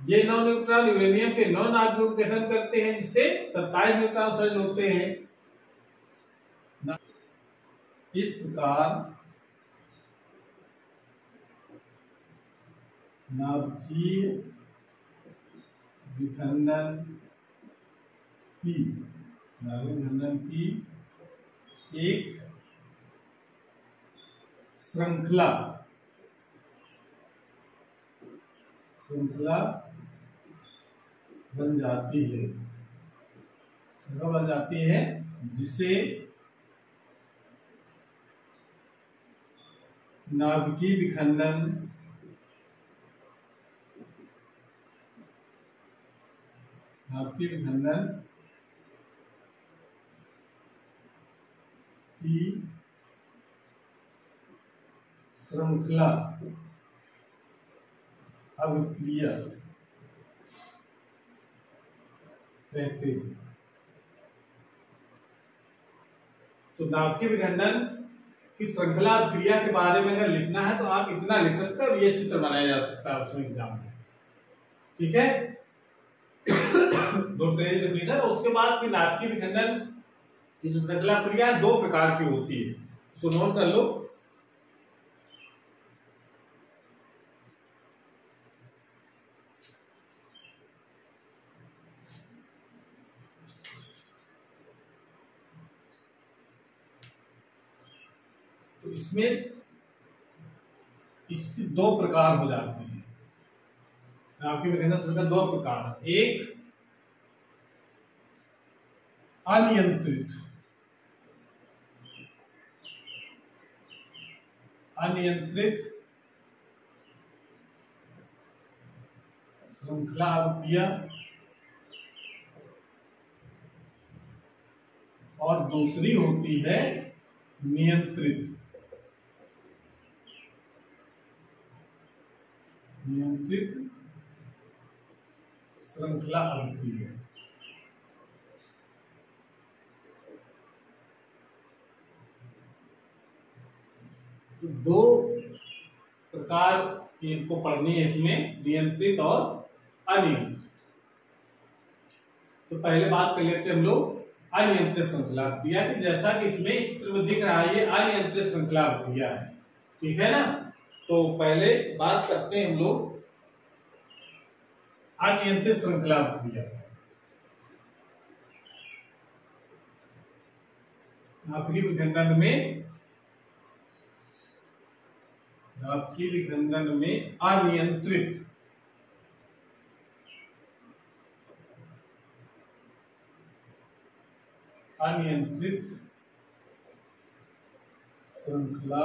Speaker 1: ये 9 न्यूट्रॉन यूरेनियम के 9 नाभिकों का विखंडन करते हैं, जिससे 27 न्यूट्रॉन उत्सर्जित होते हैं। इस प्रकार नाभिकीय विखंडन की एक श्रृंखला बन जाती है, जिसे नाभिकीय विखंडन की श्रृंखला अभिक्रिया कहते हैं। तो नाभिकीय विखंडन कि श्रृंखला क्रिया के बारे में अगर लिखना है तो आप इतना लिख सकते हो, ये चित्र बनाया जा सकता है उसमें एग्जाम में, ठीक है। दो डेफिनेशन। उसके बाद फिर नाभिकीय विखंडन की जो श्रृंखला क्रिया दो प्रकार की होती है, उसको नोट कर लो। तो इसमें इसकी दो प्रकार हो जाते हैं। नाभिकीय विखंडन श्रृंखला दो प्रकार, एक अनियंत्रित श्रृंखला अभिक्रिया और दूसरी होती है नियंत्रित श्रृंखला अभिक्रिया। तो दो प्रकार की इनको पढ़नी है इसमें, नियंत्रित और अनियंत्रित। तो पहले बात कर लेते हैं हम लोग अनियंत्रित श्रृंखला क्रिया की। जैसा कि इसमें चित्र में दिख रहा है, ये अनियंत्रित श्रृंखला क्रिया है, ठीक है ना। तो पहले बात करते हैं हम लोग अनियंत्रित श्रृंखला क्रिया। नाभिकीय विखंडन में अनियंत्रित श्रृंखला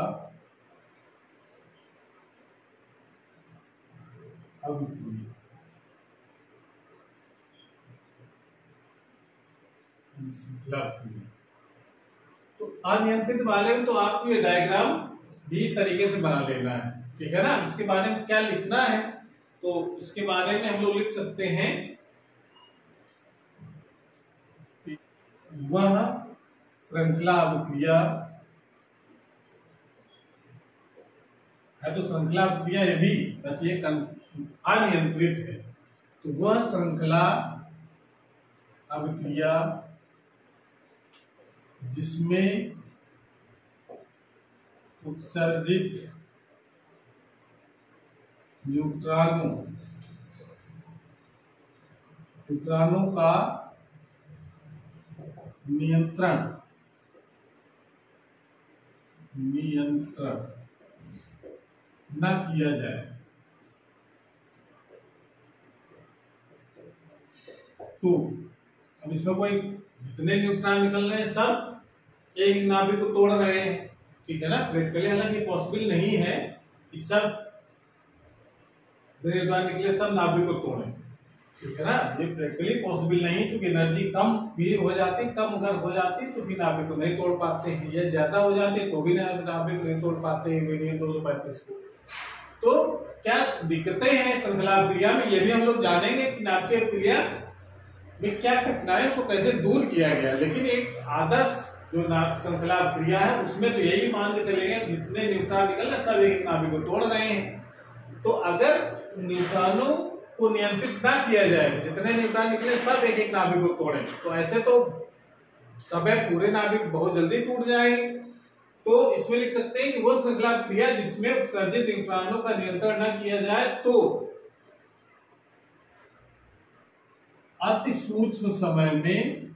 Speaker 1: अभिक्रिया। तो अनियंत्रित वाले में तो आपको ये डायग्राम भी इस तरीके से बना लेना है, ठीक है ना। इसके बारे में क्या लिखना है, तो इसके बारे में हम लोग लिख सकते हैं, वह श्रृंखला अभिक्रिया है। तो श्रृंखला अभिक्रिया ये भी बचिए अनियंत्रित है। तो वह श्रृंखला अभिक्रिया जिसमें उत्सर्जित न्यूट्रॉनों का नियंत्रण न किया जाए, तो अब इसमें कोई जितने न्यूट्रॉन निकल रहे हैं सब एक नाभिक को तोड़ रहे हैं, ठीक है ना। प्रैक्टिकली हालांकि पॉसिबल नहीं है कि सब न्यूट्रॉन निकले सब नाभिक को तोड़े, ठीक है ना। ये प्रैक्टिकली पॉसिबल नहीं, क्योंकि एनर्जी कम भी हो जाती, कम अगर हो जाती तो भी नाभिक को नहीं तोड़ पाते हैं, या ज्यादा हो जाती तो भी नाभिक नहीं तोड़ पाते हैं मीडियम 235 को। तो क्या दिक्कतें हैं श्रृंखला क्रिया में, ये भी हम लोग जानेंगे कि नाभिकीय क्रिया में क्या कठिनाई उसको कैसे दूर किया गया। लेकिन एक आदर्श जो श्रृंखला क्रिया है उसमें तो यही मान के चलेंगे जितने न्यूट्रॉन निकल रहे सब एक नाभिक को तोड़ रहे हैं। तो अगर न्यूट्रॉनों को नियंत्रित ना किया जाए, जितने न्यूट्रॉन निकले सब एक एक नाभिक को तोड़े, तो ऐसे तो सब पूरे नाभिक बहुत जल्दी टूट जाएंगे। तो इसमें लिख सकते हैं कि वो श्रृंखला क्रिया जिसमें उत्सर्जित न्यूट्रॉनों का नियंत्रण न किया जाए, तो अति सूक्ष्म समय में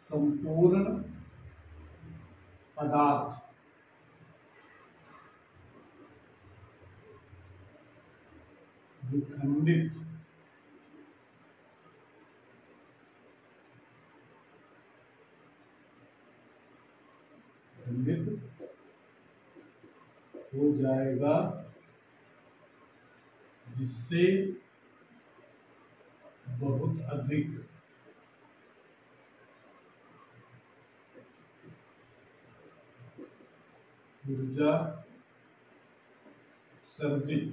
Speaker 1: संपूर्ण पदार्थ विखंडित हो जाएगा, जिससे बहुत अधिक ऊर्जा उत्सर्जित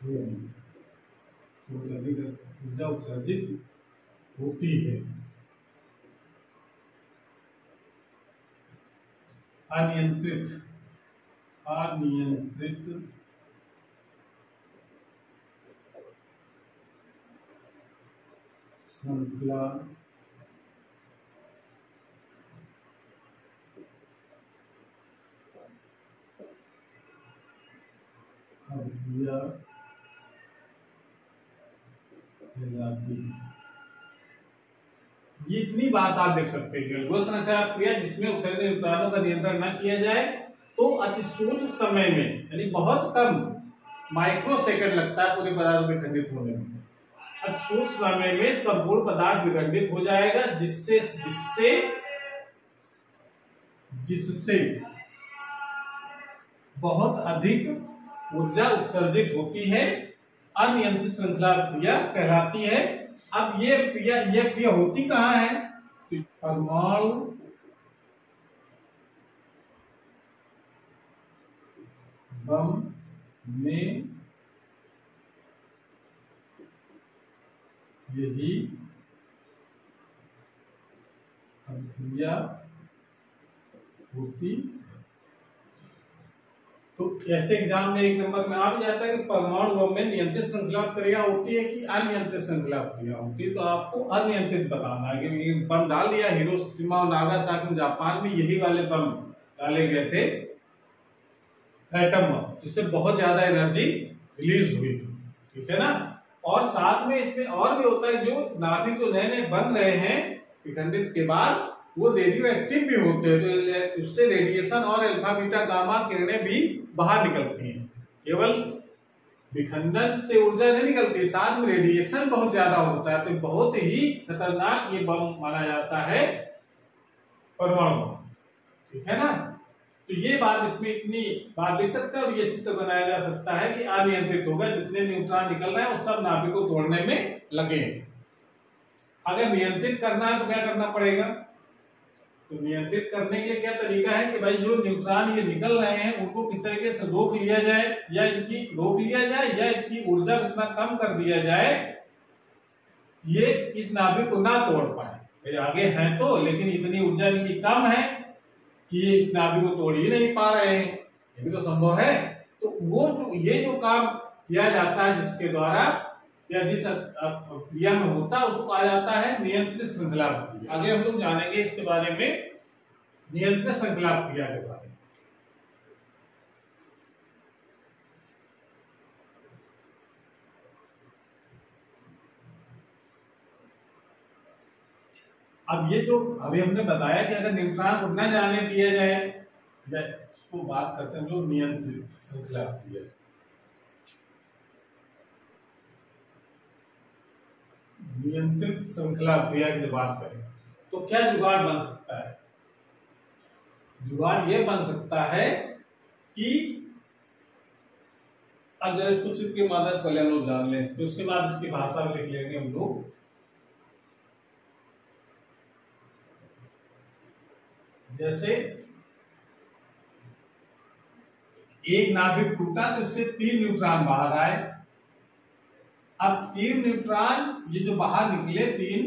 Speaker 1: बहुत अधिक ऊर्जा उत्सर्जित होती है। अनियंत्रित श्रृंखला अभिक्रिया कहलाती है। ये इतनी बात आप देख सकते हैं, वो श्रृंखला क्रिया जिसमें उत्सर्जित न्यूट्रॉनों का नियंत्रण न किया जाए तो अति सूक्ष्म समय में, यानी बहुत कम माइक्रो सेकंड लगता है पूरे पदार्थ विखंडित होने में। अति सूक्ष्म समय में संपूर्ण पदार्थ विखंडित हो जाएगा, जिससे जिससे जिससे बहुत अधिक ऊर्जा उत्सर्जित होती है, अनियंत्रित श्रृंखला क्रिया कहलाती है। अब ये क्रिया होती कहाँ है? परमाणु बम में यही अभिक्रिया होती। तो ऐसे एग्जाम में एक नंबर में आ भी जाता है कि परमाणु बम में नियंत्रित श्रृंखला क्रिया होती है कि अनियंत्रित श्रृंखला क्रिया होती है। तो आपको अनियंत्रित बताना है कि बम डाल दिया हिरोशिमा और नागासाकी जापान में, यही वाले बम डाले गए थे एटम बम, जिससे बहुत ज्यादा एनर्जी रिलीज हुई थी, ठीक है ना। और साथ में इसमें और भी होता है, जो नाभिक जो नए नए बन रहे हैं विखंडित के बाद, वो रेडियो एक्टिव भी होते हैं, तो उससे रेडिएशन और अल्फा बीटा गामा किरणें भी बाहर निकलती हैं। केवल विखंडन से ऊर्जा नहीं निकलती, साथ में रेडिएशन बहुत ज्यादा होता है। तो बहुत ही खतरनाक ये बम माना जाता है परमाणु बम, ठीक है ना। तो ये बात, इसमें इतनी बात लिख सकते हैं। और ये चित्र बनाया जा सकता है कि अनियंत्रित होगा, जितने न्यूट्रॉन निकल रहे हैं वो सब नाभिक को तोड़ने में लगे। अगर नियंत्रित करना है तो क्या करना पड़ेगा? तो नियंत्रित करने के लिए क्या तरीका है कि भाई जो न्यूट्रॉन ये निकल रहे हैं उनको किस तरीके से रोक लिया जाए, या इनकी ऊर्जा कितना कम कर दिया जाए, ये इस नाभिक को ना तोड़ पाए। आगे हैं तो, लेकिन इतनी ऊर्जा इनकी कम है कि ये इस नाभिक को तोड़ ही नहीं पा रहे हैं, ये भी तो संभव है। तो वो ये जो काम किया जाता है, जिसके द्वारा या जिस क्रिया में होता है, उसको कहा जाता है नियंत्रित श्रृंखला क्रिया। आगे हम लोग जानेंगे इसके बारे में, नियंत्रित श्रृंखला क्रिया के बारे में। अब ये जो अभी हमने बताया कि अगर न्यूट्रॉन को न जाने दिया जाए, इसको बात करते हैं जो नियंत्रित श्रृंखला क्रिया। नियंत्रित श्रृंखला क्रिया की बात करें तो क्या जुगाड़ बन सकता है? जुगाड़ ये बन सकता है कि अब जरा इसको चित्र के माध्यम से पहले हम लोग जान लें, तो उसके बाद इसकी भाषा में लिख लेंगे हम लोग। जैसे एक नाभिक टूटा तो इससे 3 न्यूट्रॉन बाहर आए। अब 3 न्यूट्रॉन ये जो बाहर निकले 3,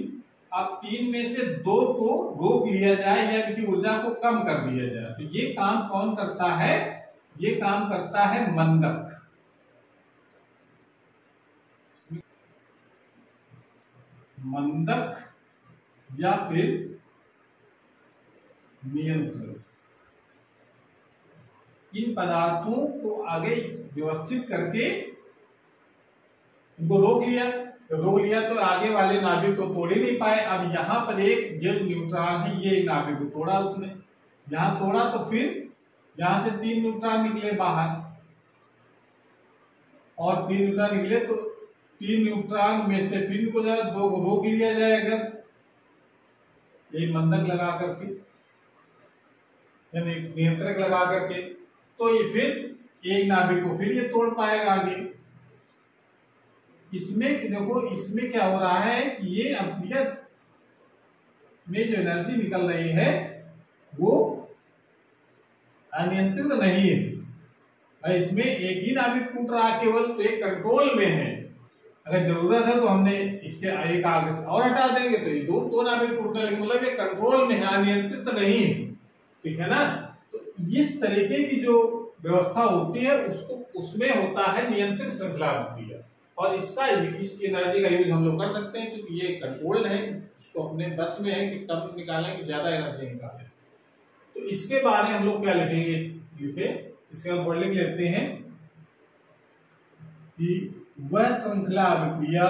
Speaker 1: अब 3 में से 2 को रोक लिया जाए या इनकी ऊर्जा को कम कर दिया जाए। तो ये काम कौन करता है? ये काम करता है मंदक। मंदक या फिर नियंत्रक। इन पदार्थों को आगे व्यवस्थित करके इनको रोक लिया तो आगे वाले नाभिक को तोड़ ही नहीं पाए। अब यहाँ पर एक जो न्यूट्रॉन है, ये नाभिक को तोड़ा उसने, यहाँ तोड़ा तो फिर यहाँ से 3 न्यूट्रॉन निकले बाहर, और 3 न्यूट्रॉन निकले तो 3 न्यूट्रॉन में से फिर को 2 को रोक लिया जाए अगर यही मंदक लगा करके, यानी नियंत्रक लगा करके, तो ये फिर एक नाभिक को फिर ये तोड़ पाएगा आगे। इसमें देखो, इसमें क्या हो रहा है कि ये अभिक्रिया में जो एनर्जी निकल रही है वो अनियंत्रित नहीं है, और इसमें एक ही नाभिक टूट रहा है केवल, तो एक कंट्रोल में है। अगर जरूरत है तो हमने इसके एक आगे से और हटा देंगे तो ये दो नाभिक टूटने लगे, मतलब ये कंट्रोल में है, अनियंत्रित नहीं है। ठीक है ना। तो इस तरीके की जो व्यवस्था होती है उसको उसमें होता है नियंत्रित श्रृंखला प्रक्रिया। और इस एनर्जी का यूज हम लोग कर सकते हैं क्योंकि ये कंट्रोल्ड है, उसको अपने बस में है कि कम निकालें कि ज्यादा एनर्जी निकालें। तो इसके बारे में हम लोग क्या लिखेंगे, लिखे इसके बाद वर्ड लिख लेते हैं कि वह श्रृंखला अभिक्रिया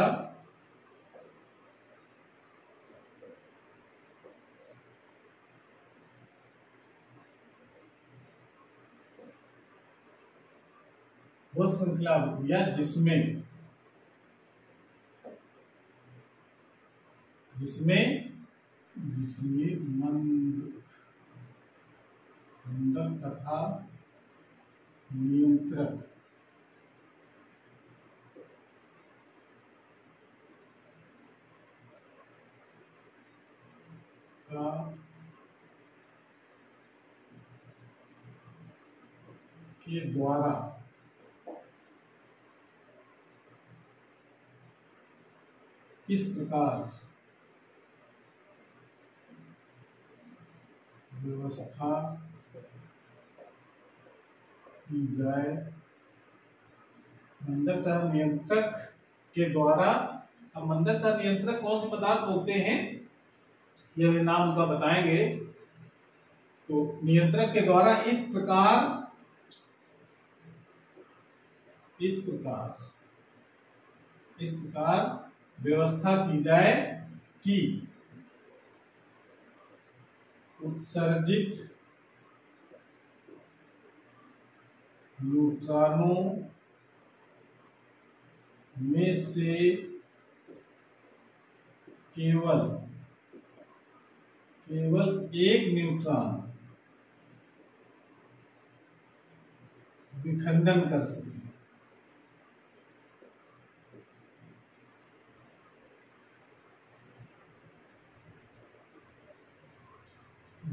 Speaker 1: जिसमें मंदक तथा नियंत्रक के द्वारा इस प्रकार व्यवस्था की जाए, मंदक तथा नियंत्रक के द्वारा। अब मंदक तथा नियंत्रक कौन से पदार्थ होते हैं ये भी नाम उनका बताएंगे। तो नियंत्रक के द्वारा इस प्रकार व्यवस्था की जाए कि उत्सर्जित न्यूट्रॉनों में से केवल एक न्यूट्रॉन विखंडन कर सके।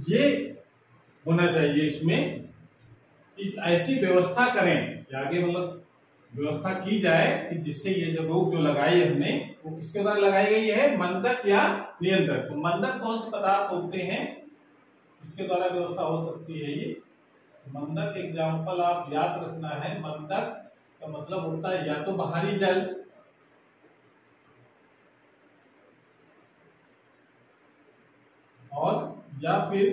Speaker 1: ये होना चाहिए इसमें कि ऐसी व्यवस्था करें, आगे मतलब व्यवस्था की जाए कि जिससे ये जो रोक जो लगाई है हमने वो किसके द्वारा लगाई गई है, मंदक या नियंत्रक। तो मंदक कौन से पदार्थ होते हैं इसके द्वारा व्यवस्था हो सकती है ये। मंदक एग्जाम्पल आप याद रखना है, मंदक का मतलब होता है या तो बाहरी जल, और या फिर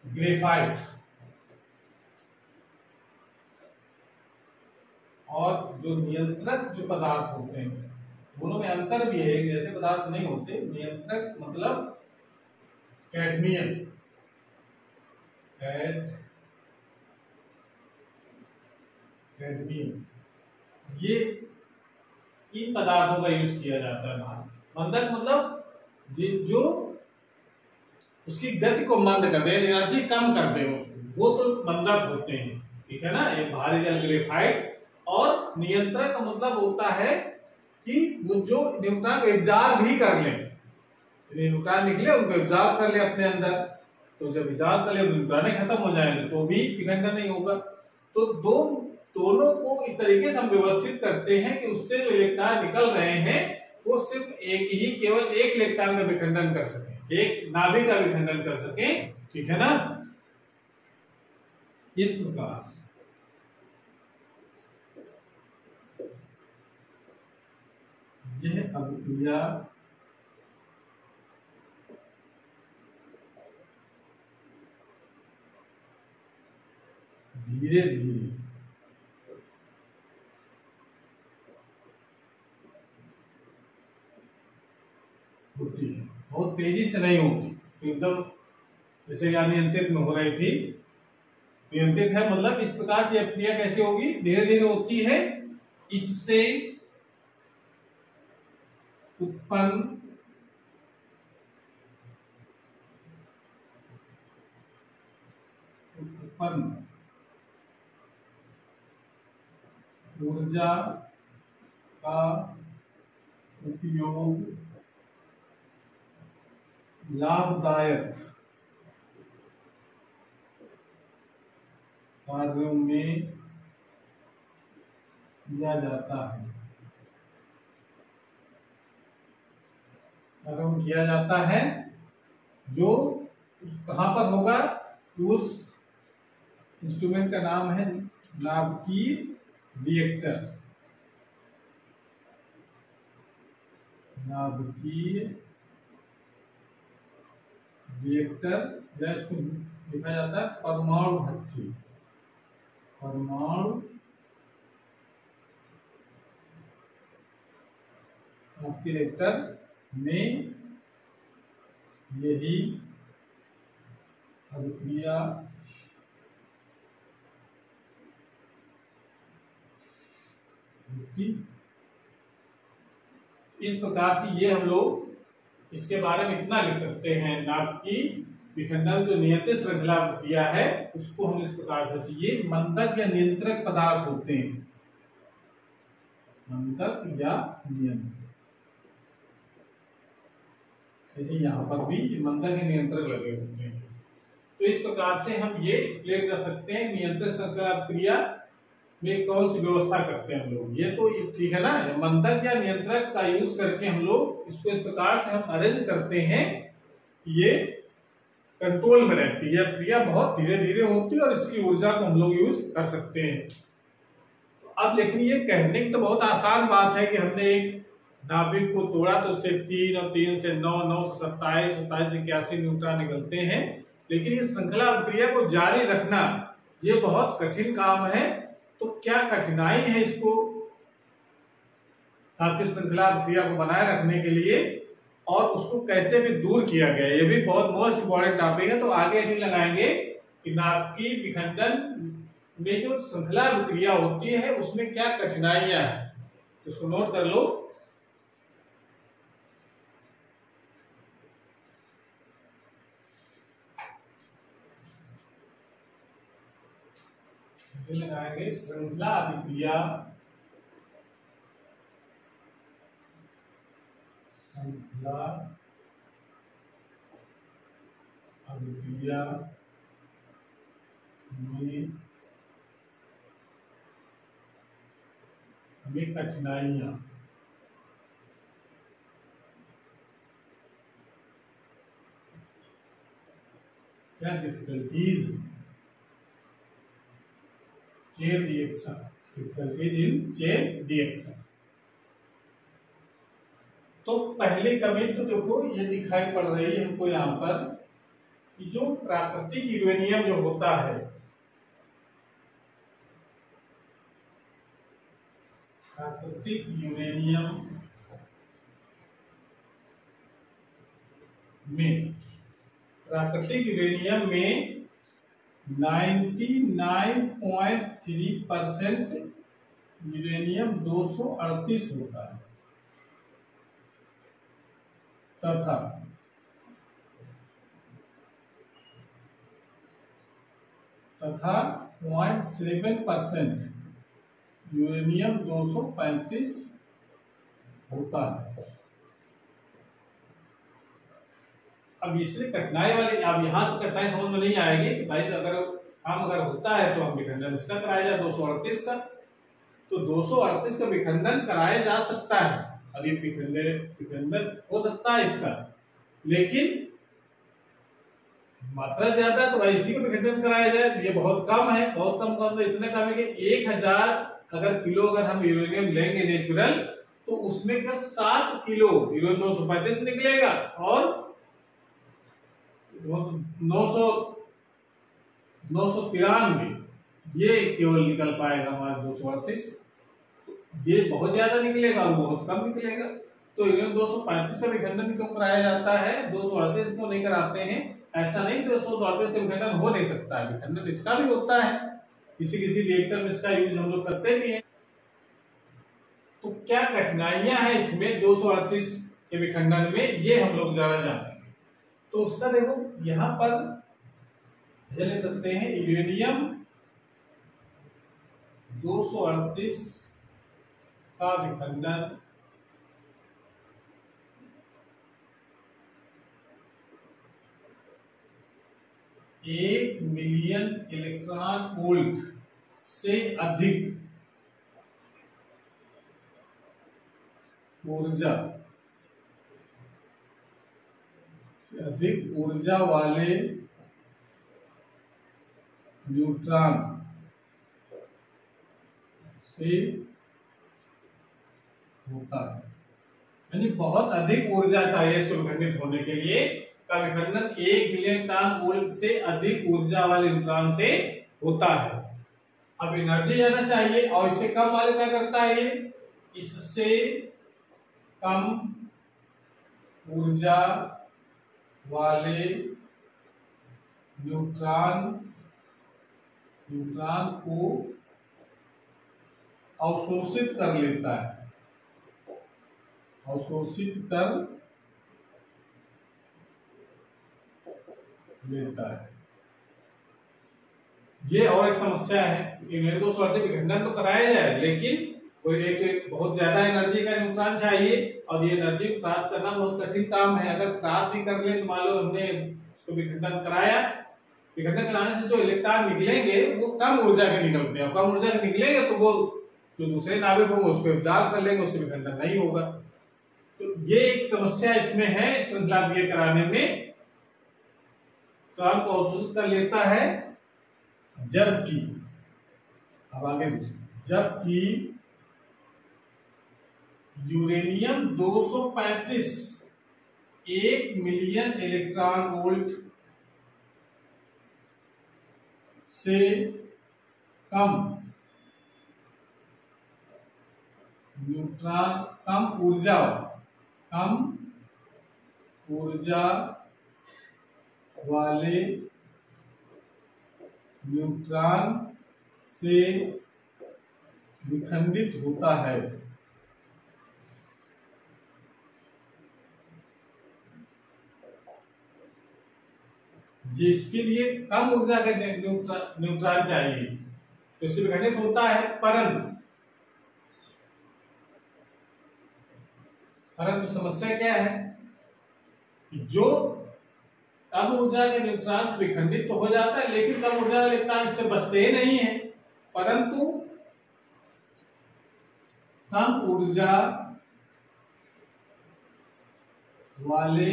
Speaker 1: ग्रेफाइट। और जो नियंत्रक जो पदार्थ होते हैं दोनों में अंतर भी है, जैसे पदार्थ नहीं होते। नियंत्रक मतलब कैडमियम, ये इन पदार्थों का यूज किया जाता है बाहर। मंदक मतलब जो उसकी गति को मंद कर दे, एनर्जी कम कर दे उसको, वो तो मंदक होते हैं। ठीक है ना। ये भारी जल ग्रेफाइट। और नियंत्रक का मतलब होता है कि वो जो न्यूट्रॉन को एब्जॉर्ब भी कर ले, न्यूट्रॉन निकले उनको एब्जॉर्ब कर ले अपने अंदर। तो जब एब्जॉर्ब कर ले न्यूट्रॉन खत्म हो जाएंगे तो भी विखंडन नहीं होगा। तो दोनों को इस तरीके से हम व्यवस्थित करते हैं कि उससे जो इलेक्ट्रॉन निकल रहे हैं वो सिर्फ केवल एक इलेक्ट्रॉन का विखंडन कर सके, एक नाभिक का विखंडन कर सके। ठीक है ना। इस प्रकार यह अभिक्रिया धीरे धीरे होती है, बहुत तेजी से नहीं होती। तो एकदम जैसे अनियंत्रित में हो रही थी, नियंत्रित है मतलब इस प्रकार से प्रक्रिया कैसे होगी, धीरे धीरे होती है। इससे उत्पन्न ऊर्जा का उपयोग लाभदायक कार्यों में किया जाता है, कार्यों में किया जाता है, जो कहाँ पर होगा, उस इंस्ट्रूमेंट का नाम है नाभिकीय रिएक्टर। नाभिकीय रिएक्टर या इसको लिखा जाता है परमाणु भट्ठी। परमाणु रिएक्टर में यही अभिक्रिया होती। इस प्रकार से ये हम लोग इसके बारे में इतना लिख सकते हैं, नाभिकीय विखंडन जो नियंत्रित श्रृंखला प्रक्रिया है उसको हम इस प्रकार से, ये मंदक या नियंत्रक पदार्थ होते हैं, मंदक या नियंत्रक। जैसे यहाँ पर भी मंदक या नियंत्रक लगे होते हैं। तो इस प्रकार से हम ये एक्सप्लेन कर सकते हैं नियंत्रित श्रृंखला प्रक्रिया में कौन सी व्यवस्था करते हैं हम लोग। ये तो ठीक है ना, मंदक या नियंत्रक का यूज करके हम लोग इसको इस प्रकार से हम अरेंज करते हैं, ये कंट्रोल में रहती है, क्रिया बहुत धीरे धीरे होती है और इसकी ऊर्जा को हम लोग यूज कर सकते हैं। तो अब देखिए, ये कहने की तो बहुत आसान बात है कि हमने एक नाभिक को तोड़ा तो उससे 3 और 3 से 9, 9 से 27, 27 से 81 न्यूट्रॉन निकलते हैं, लेकिन ये श्रृंखला प्रक्रिया को जारी रखना ये बहुत कठिन काम है। तो क्या कठिनाई है इसको आपकी श्रृंखला प्रक्रिया को बनाए रखने के लिए, और उसको कैसे भी दूर किया गया, ये भी बहुत मोस्ट इम्पोर्टेंट टॉपिक है। तो आगे नहीं लगाएंगे कि नाभिकीय विखंडन में जो श्रृंखला प्रक्रिया होती है उसमें क्या कठिनाइयां हैं, इसको नोट कर लो। लगाएंगे श्रृंखला अभिक्रिया, श्रृंखला अभिक्रिया में कठिनाइयां। क्या difficulties chain reaction, difficulties in chain reaction. तो पहले कमी तो देखो ये दिखाई पड़ रही है हमको यहाँ पर कि जो प्राकृतिक यूरेनियम जो होता है, प्राकृतिक यूरेनियम में 99.3% यूरेनियम 238 होता है, तथा 0.7% यूरेनियम 235 होता है। अब इससे कठिनाई वाली, अब यहाँ तो कठिनाई समझ में नहीं आएगी कि भाई अगर काम अगर होता है तो हम विखंडन इसका कराया जाए 238 का, तो 238 का विखंडन कराया जा सकता है। अब ये विखंडन हो सकता है इसका, लेकिन मात्रा ज्यादा तो भाई इसी को विखंडन कराया जाए, ये बहुत कम है, बहुत कम तो इतने कम है कि 1000 अगर किलो अगर हम यूरेनियम लेंगे नेचुरल, तो उसमें केवल 7 किलो यूरेनियम 235 निकलेगा और 993 ये केवल निकल पाएगा हमारा 238। ये बहुत ज्यादा निकलेगा और बहुत कम निकलेगा। तो यूरेनियम 235 का विखंडन क्यों कराया जाता है, 238 क्यों नहीं कराते हैं? ऐसा नहीं 238 का विखंडन हो नहीं सकता है, विखंडन इसका भी होता है, किसी किसी रिएक्टर में इसका यूज हम लोग करते भी हैं। तो क्या कठिनाइयां हैं इसमें 238 के विखंडन में, ये हम लोग ज्यादा जानेंगे। तो उसका देखो यहां पर ले सकते हैं यूरेनियम 238 का विखंडन 1 मिलियन इलेक्ट्रॉन वोल्ट से अधिक ऊर्जा वाले न्यूट्रॉन से होता है। यानी बहुत अधिक ऊर्जा चाहिए इसको विखंडित होने के लिए। का विखंडन 1 मिलियन टन वोल्ट से अधिक ऊर्जा वाले न्यूट्रॉन से होता है। अब एनर्जी ज्यादा चाहिए और इससे कम वाले क्या करता है ये, इससे कम ऊर्जा वाले न्यूट्रॉन को अवशोषित कर लेता है, अवशोषित कर लेता है। ये और एक समस्या है। इन्हें तो विखंडन तो कराया जाए, लेकिन कोई एक बहुत ज्यादा एनर्जी का न्यूट्रॉन चाहिए और ये एनर्जी प्राप्त करना बहुत कठिन काम है। अगर प्राप्त भी कर ले तो मान लो हमने इसको विखंडन कराया, विखंडन कराने से जो इलेक्ट्रॉन निकलेंगे वो कम ऊर्जा के निकलते हैं। कम ऊर्जा के निकलेंगे तो वो जो दूसरे नाभिक होंगे उसको एब्जॉर्ब कर लेंगे, उससे विखंडन नहीं होगा। तो ये एक समस्या इसमें है श्रृंखला अभिक्रिया कराने में। इलेक्ट्रॉन को अवशोषित कर लेता है, जबकि अब आगे जबकि यूरेनियम 235 1 मिलियन इलेक्ट्रॉन वोल्ट से कम न्यूट्रॉन, कम ऊर्जा वाले न्यूट्रॉन से विखंडित होता है। ये इसके लिए कम ऊर्जा के न्यूट्रॉन चाहिए तो इससे विखंडित होता है, परंतु समस्या क्या है कि जो कम ऊर्जा के न्यूट्रॉन से विखंडित तो हो जाता है, लेकिन कम ऊर्जा वाले इलेक्ट्रॉन इससे बचते नहीं है, परंतु कम ऊर्जा वाले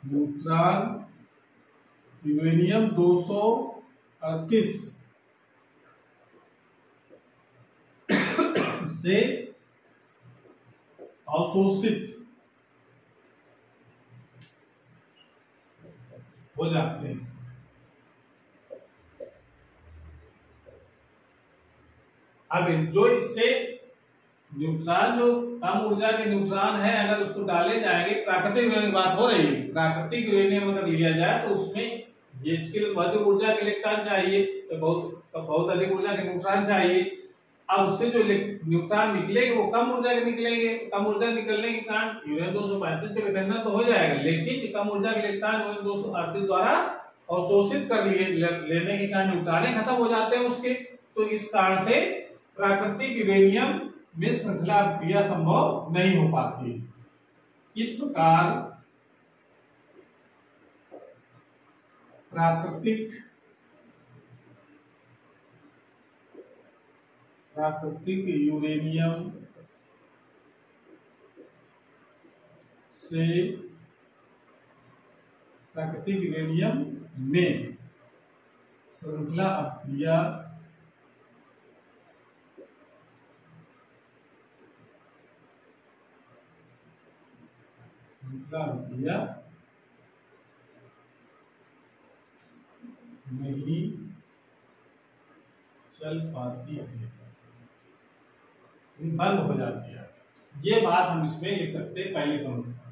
Speaker 1: न्यूट्रॉन यूरेनियम 238 से अवशोषित हो जाते हैं। अब जो इससे न्यूट्रॉन, जो कम ऊर्जा के न्यूट्रॉन है, अगर उसको डाले जाएंगे, प्राकृतिक यूरेनियम की बात हो रही है, प्राकृतिक यूरेनियम अगर लिया जाए तो उसमें ये इसके लिए अधिक ऊर्जा के इलेक्ट्रॉन चाहिए, तो बहुत अधिक ऊर्जा के न्यूट्रॉन चाहिए। अब उससे जो न्यूट्रॉन निकलेंगे वो कम ऊर्जा के निकलेंगे, तो कम ऊर्जा निकलने के कारण यूरेनियम 235 के विखंडन तो हो जाएगा, लेकिन कम ऊर्जा के इलेक्ट्रॉन यूरेनियम 238 द्वारा अवशोषित कर लेने के कारण न्यूट्रॉन खत्म हो जाते हैं उसके। तो इस कारण से प्राकृतिक यूरेनियम में श्रृंखला अभिक्रिया संभव नहीं हो पाती। इस प्रकार प्राकृतिक यूरेनियम में श्रृंखला अभिक्रिया नहीं चल पाती है, बंद हो जाती है। ये बात हम इसमें लिख सकते हैं पहली समस्या।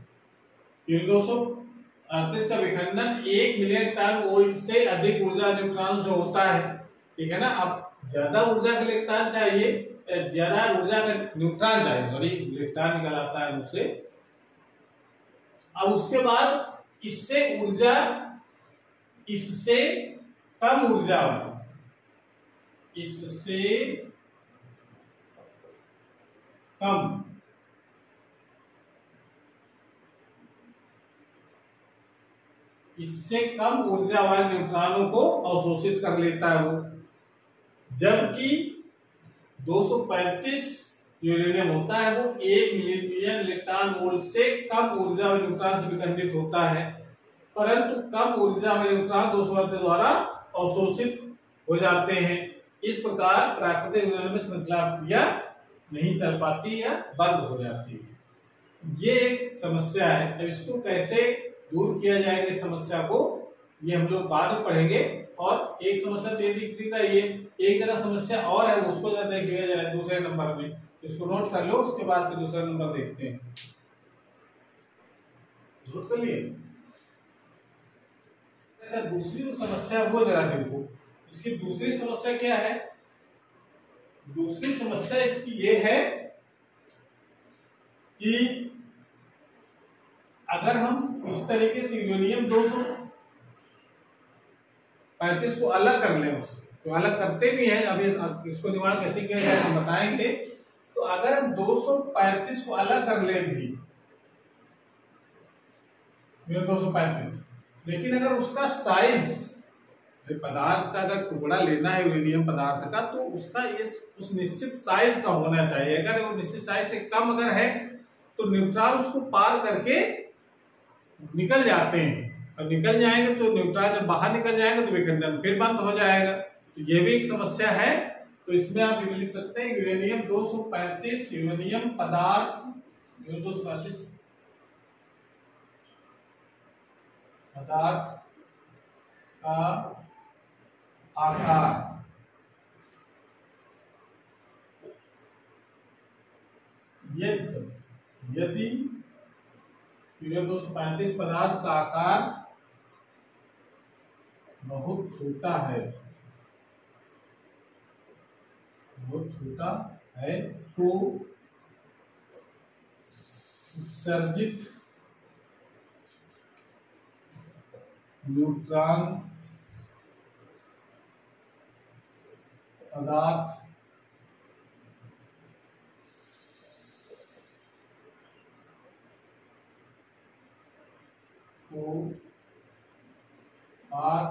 Speaker 1: 238 का विखंडन 1 मिलियन टन वोल्ट से अधिक ऊर्जा न्यूट्रॉन से होता है, ठीक है ना। अब ज्यादा ऊर्जा के इलेक्ट्रॉन चाहिए, ज्यादा ऊर्जा का न्यूट्रॉन चाहिए, सॉरी इलेक्ट्रॉन निकल आता है उससे। अब उसके बाद इससे कम ऊर्जा वाली, इससे कम इससे कम ऊर्जा वाले न्यूट्रॉनों को अवशोषित कर लेता है वो, जबकि 235 यूरेनियम होता है वो 1 मिलियन इलेक्ट्रॉन वोल्ट से कम ऊर्जा वाले न्यूट्रॉन से विखंडित होता है, परंतु कम ऊर्जा वाले न्यूट्रॉन 238 द्वारा अवशोषित हो जाते हैं। इस प्रकार प्राकृतिक यूरेनियम में श्रृंखला क्रिया नहीं चल पाती या बंद हो जाती है। ये एक समस्या है। अब इसको कैसे दूर किया जाएगा इस समस्या को, ये हम लोग बाद में पढ़ेंगे। और एक समस्या तो ये दिखती है, ये एक जरा समस्या और है, उसको जरा देख लिया जाए दूसरे नंबर में, इसको नोट कर लो, उसके बाद फिर दूसरा नंबर देखते हैं। नोट कर लिए? दूसरी जो समस्या है वो जरा देखो। इसकी दूसरी समस्या क्या है? दूसरी समस्या इसकी ये है कि अगर हम इस तरीके से यूरेनियम 235 को अलग कर लें उससे, जो अलग करते भी हैं, अभी इसको निवारण कैसे किया जाए हम बताएंगे। तो अगर हम 235 को अलग कर लें भी 235, लेकिन अगर उसका साइज, पदार्थ का अगर टुकड़ा लेना है यूरेनियम पदार्थ का, तो उसका उस निश्चित साइज का होना चाहिए। अगर वो निश्चित साइज से कम अगर है तो न्यूट्रॉन उसको पार करके निकल जाते हैं, और निकल जाएंगे तो न्यूट्रॉन जब बाहर निकल जाएंगे तो विखंडन फिर बंद हो जाएगा। तो ये भी एक समस्या है। तो इसमें आप ये लिख सकते हैं यूरेनियम 235 यूरेनियम पदार्थ 235 पदार्थ का आकार यदि यूरेनियम 235 पदार्थ का आकार बहुत छोटा है तो उत्सर्जित न्यूट्रॉन पदार्थ को पार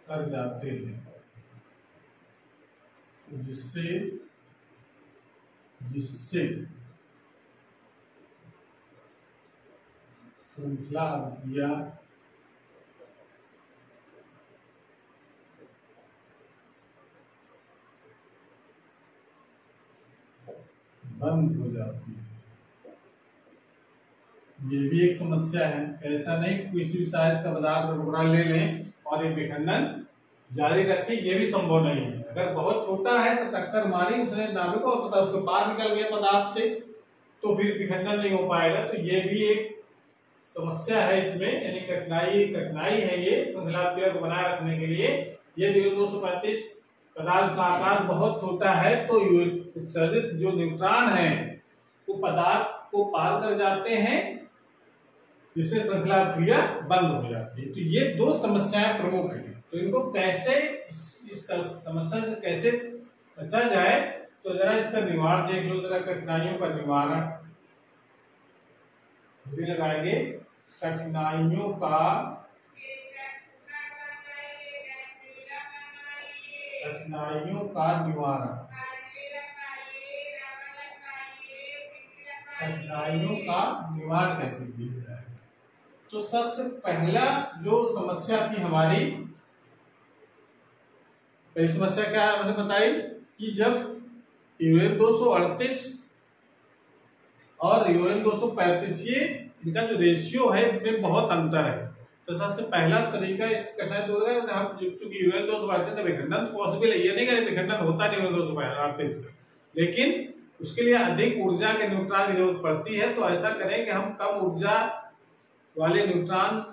Speaker 1: कर जाते हैं, जिससे श्रृंखला क्रिया बंद हो जाती है। ये भी एक समस्या है। ऐसा नहीं किसी भी साइज का पदार्थ का टुकड़ा ले लें और एक विखंडन जारी रखें, ये भी संभव नहीं है। अगर बहुत छोटा है तो टक्कर मारी उसने नाभिक को, पता उसके पार निकल गया पदार्थ से, तो फिर विखंडन नहीं हो पाएगा। तो ये भी एक समस्या है इसमें, यानी कठिनाई है ये श्रृंखला क्रिया को बनाए रखने के लिए। यदि 235 पदार्थ का आकार बहुत छोटा है तो उत्सर्जित जो न्यूट्रॉन है वो पदार्थ को पार कर जाते हैं, जिससे श्रृंखला क्रिया बंद हो जाती है। तो ये दो समस्याएं प्रमुख हैं। तो इनको कैसे इस समस्या से कैसे बचा जाए, तो जरा इसका निवारण देख लो। जरा कठिनाइयों का निवारण लगाएंगे। कठिनाइयों का निवारण, कठिनाइयों का निवारण कैसे किया जाएगा? तो सबसे पहला जो समस्या थी हमारी, पहली समस्या क्या हमने बताई कि जब यूरेनियम 238 और यूरेनियम 235 ये इनका जो रेशियो है इनमें बहुत अंतर है। तो सबसे पहला तरीका इस कठिनाई दूर है, हम चूंकि यूरेनियम 238 का विखंडन पॉसिबल है, ये नहीं कि विखंडन होता नहीं यूरेनियम 238 का, लेकिन उसके लिए अधिक ऊर्जा के न्यूट्रॉन की जरूरत पड़ती है। तो ऐसा करें कि हम कम ऊर्जा वाले न्यूट्रॉन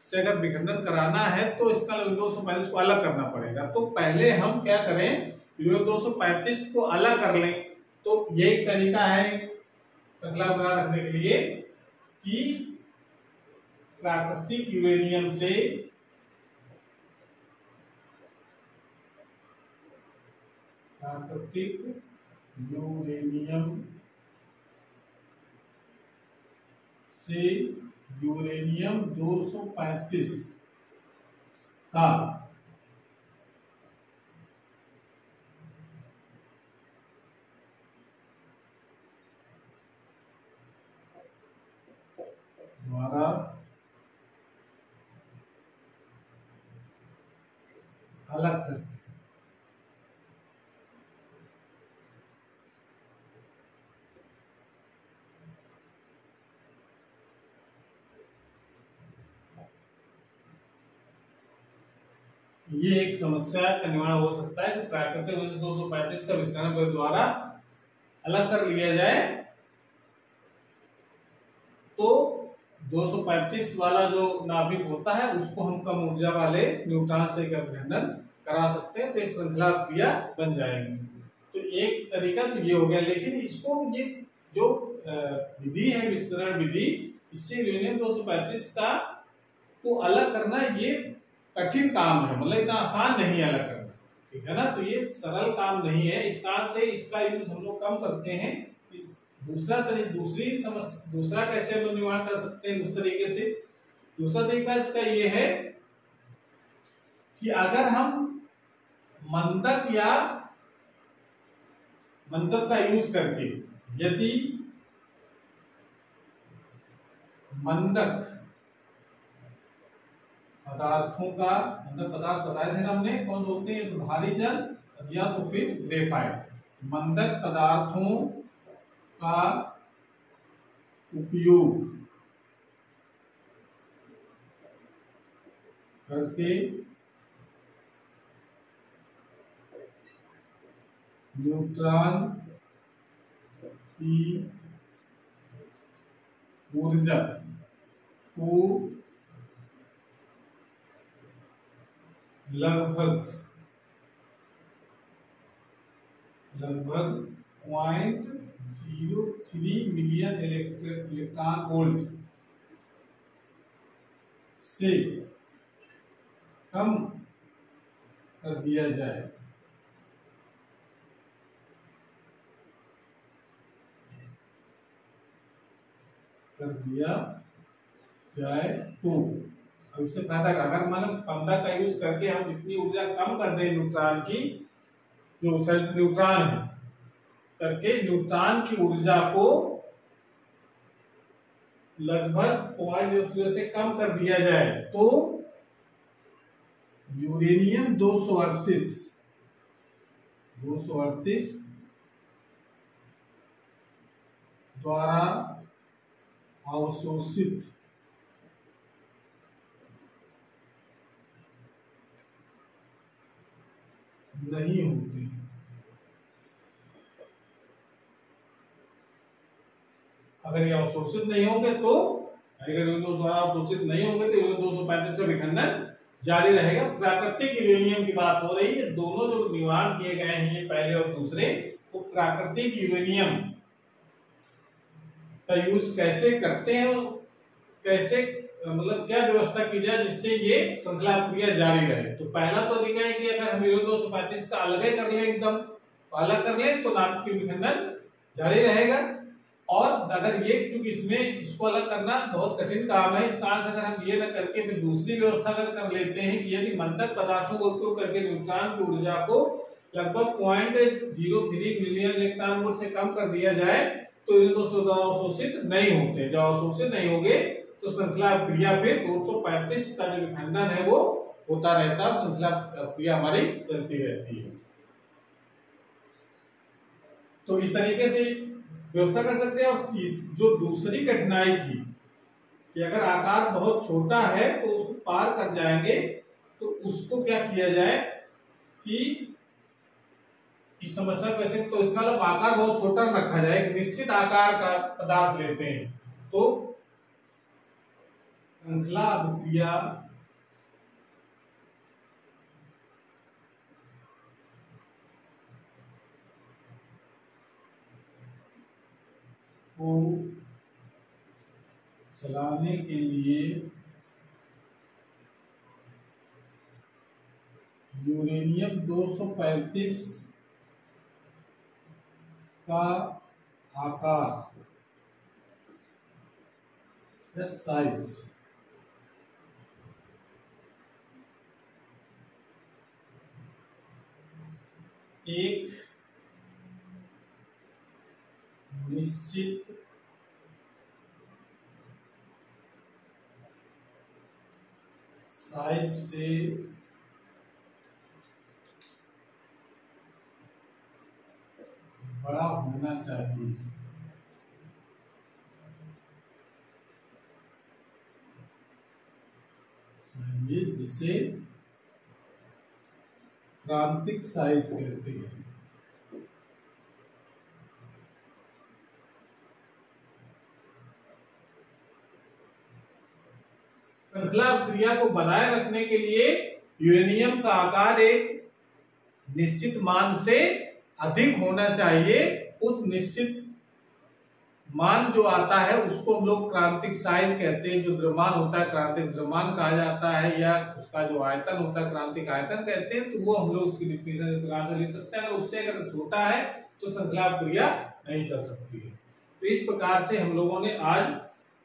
Speaker 1: से अगर विखंडन कराना है तो इसका यूरेनियम 235 को अलग करना पड़ेगा। तो पहले हम क्या करें, यूरेनियम 235 को अलग कर लें। तो ये एक तरीका है श्रृंखला बनाए रखने के लिए कि प्राकृतिक यूरेनियम से यूरेनियम 235 का द्वारा अलग करके ये एक समस्या का निवारण हो सकता है कि प्राकृतिक ऊर्जा 235 का विस्तारण के द्वारा अलग कर लिया जाए, तो 235 वाला जो नाभिक होता है उसको हम कम ऊर्जा वाले न्यूट्रॉन से विखंडन करा सकते हैं, तो एक श्रृंखला क्रिया बन जाएगी। तो एक तरीका तो ये हो गया, लेकिन इसको ये जो विधि है विस्तरण विधि, इससे यूरेनियम 235 का को अलग करना ये कठिन काम है, मतलब इतना आसान नहीं है अलग करना, ठीक है ना। तो ये सरल काम नहीं है, इस कारण से इसका यूज हम लोग कम करते हैं। इस दूसरा कैसे हम लोग निवारण कर सकते हैं उस तरीके से, दूसरा तरीका इसका ये है कि अगर हम मंदक का यूज करके, यदि मंदक पदार्थ बताए थे ना हमने, कौन से होते हैं, तो भारी जल या तो फिर ग्रेफाइट। मंदक पदार्थों का उपयोग करके न्यूट्रॉन की ऊर्जा को लगभग 0.03 मिलियन इलेक्ट्रॉन वोल्ट से कम कर दिया जाए तो अब इससे फायदा का, अगर मान पंद्रह का यूज करके हम इतनी ऊर्जा कम कर दें न्यूट्रॉन की, जो सेल्फ न्यूट्रॉन है, करके न्यूट्रॉन की ऊर्जा को लगभग 0.03 से कम कर दिया जाए, तो यूरेनियम 238 द्वारा अवशोषित नहीं होते। अगर ये अवशोषित नहीं होंगे तो, अगर यूरेनियम द्वारा अवशोषित नहीं होंगे तो यूरेनियम 235 का विखंडन जारी रहेगा। प्राकृतिक यूरेनियम की बात हो रही है, दोनों जो निवारण किए गए हैं ये पहले और दूसरे, वो प्राकृतिक यूरेनियम का यूज कैसे करते हैं, कैसे मतलब क्या व्यवस्था की जाए जिससे ये श्रृंखला क्रिया जारी रहे। तो पहला तो तरीका है कि अगर हम यूरेनियम 235 का अलग ही कर लें, एकदम अलग कर लें, तो नाभिक विखंडन जारी रहेगा। और अगर ये चूंकि इसमें इसको अलग करना बहुत कठिन काम है, इस कारण से अगर हम ये न करके फिर दूसरी व्यवस्था अगर कर लेते हैं कि यदि मंदक पदार्थों का उपयोग करके न्यूट्रॉन की ऊर्जा को लगभग 0.03 मिलियन इलेक्ट्रॉन वोल्ट से कम कर दिया जाए, तो यूरेनियम 235 अवशोषित नहीं होते। जब अवशोषित नहीं होंगे तो श्रृंखला क्रिया फिर 235 का जो विखंडन है वो होता रहता है, श्रृंखला क्रिया हमारी चलती रहती है। तो इस तरीके से व्यवस्था कर सकते हैं। और जो दूसरी कठिनाई थी कि अगर आकार बहुत छोटा है तो उसको पार कर जाएंगे, तो उसको क्या किया जाए कि इस समस्या कैसे, तो इसका आकार बहुत छोटा रखा जाए, एक निश्चित आकार का पदार्थ लेते हैं, तो श्रृंखला अभिक्रिया को चलाने के लिए यूरेनियम 235 का आकार साइज। एक निश्चित साइज से बड़ा होना चाहिए। जिसे क्रांतिक साइज कहते हैं। श्रृंखला क्रिया को बनाए रखने के लिए यूरेनियम का आकार एक निश्चित मान से अधिक होना चाहिए। उस निश्चित मान जो आता है उसको हम लोग क्रांतिक साइज कहते हैं। जो द्रव्यमान होता है क्रांतिक द्रव्यमान कहा जाता है, या उसका जो आयतन होता है क्रांतिक आयतन कहते हैं। तो वो हम लोग उसकी डिफिनेशन इस प्रकार से लिख सकते हैं। उससे अगर छोटा है तो श्रृंखला क्रिया नहीं चल सकती है। तो इस प्रकार से हम लोगों ने आज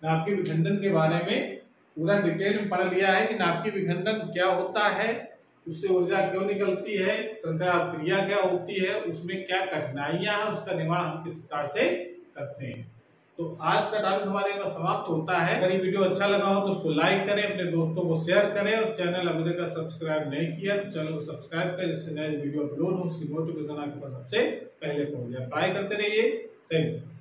Speaker 1: नाभिकीय विखंडन के बारे में पूरा डिटेल में पढ़ लिया है कि नाभिकीय विखंडन क्या होता है, उससे ऊर्जा क्यों निकलती है, श्रृंखला क्रिया क्या होती है, उसमें क्या कठिनाइयां हैं, उसका निवारण हम किस प्रकार से करते हैं। तो आज का टॉपिक हमारे पास समाप्त होता है। अगर ये वीडियो अच्छा लगा हो तो उसको लाइक करें, अपने दोस्तों को शेयर करें, और चैनल अभी तक सब्सक्राइब नहीं किया तो चैनल को सब्सक्राइब करें, जिससे नए वीडियो अपलोड हो उसकी नोटिफिकेशन आपके पास सबसे पहले पहुंच जाए। ट्राई करते रहिए। Thank you.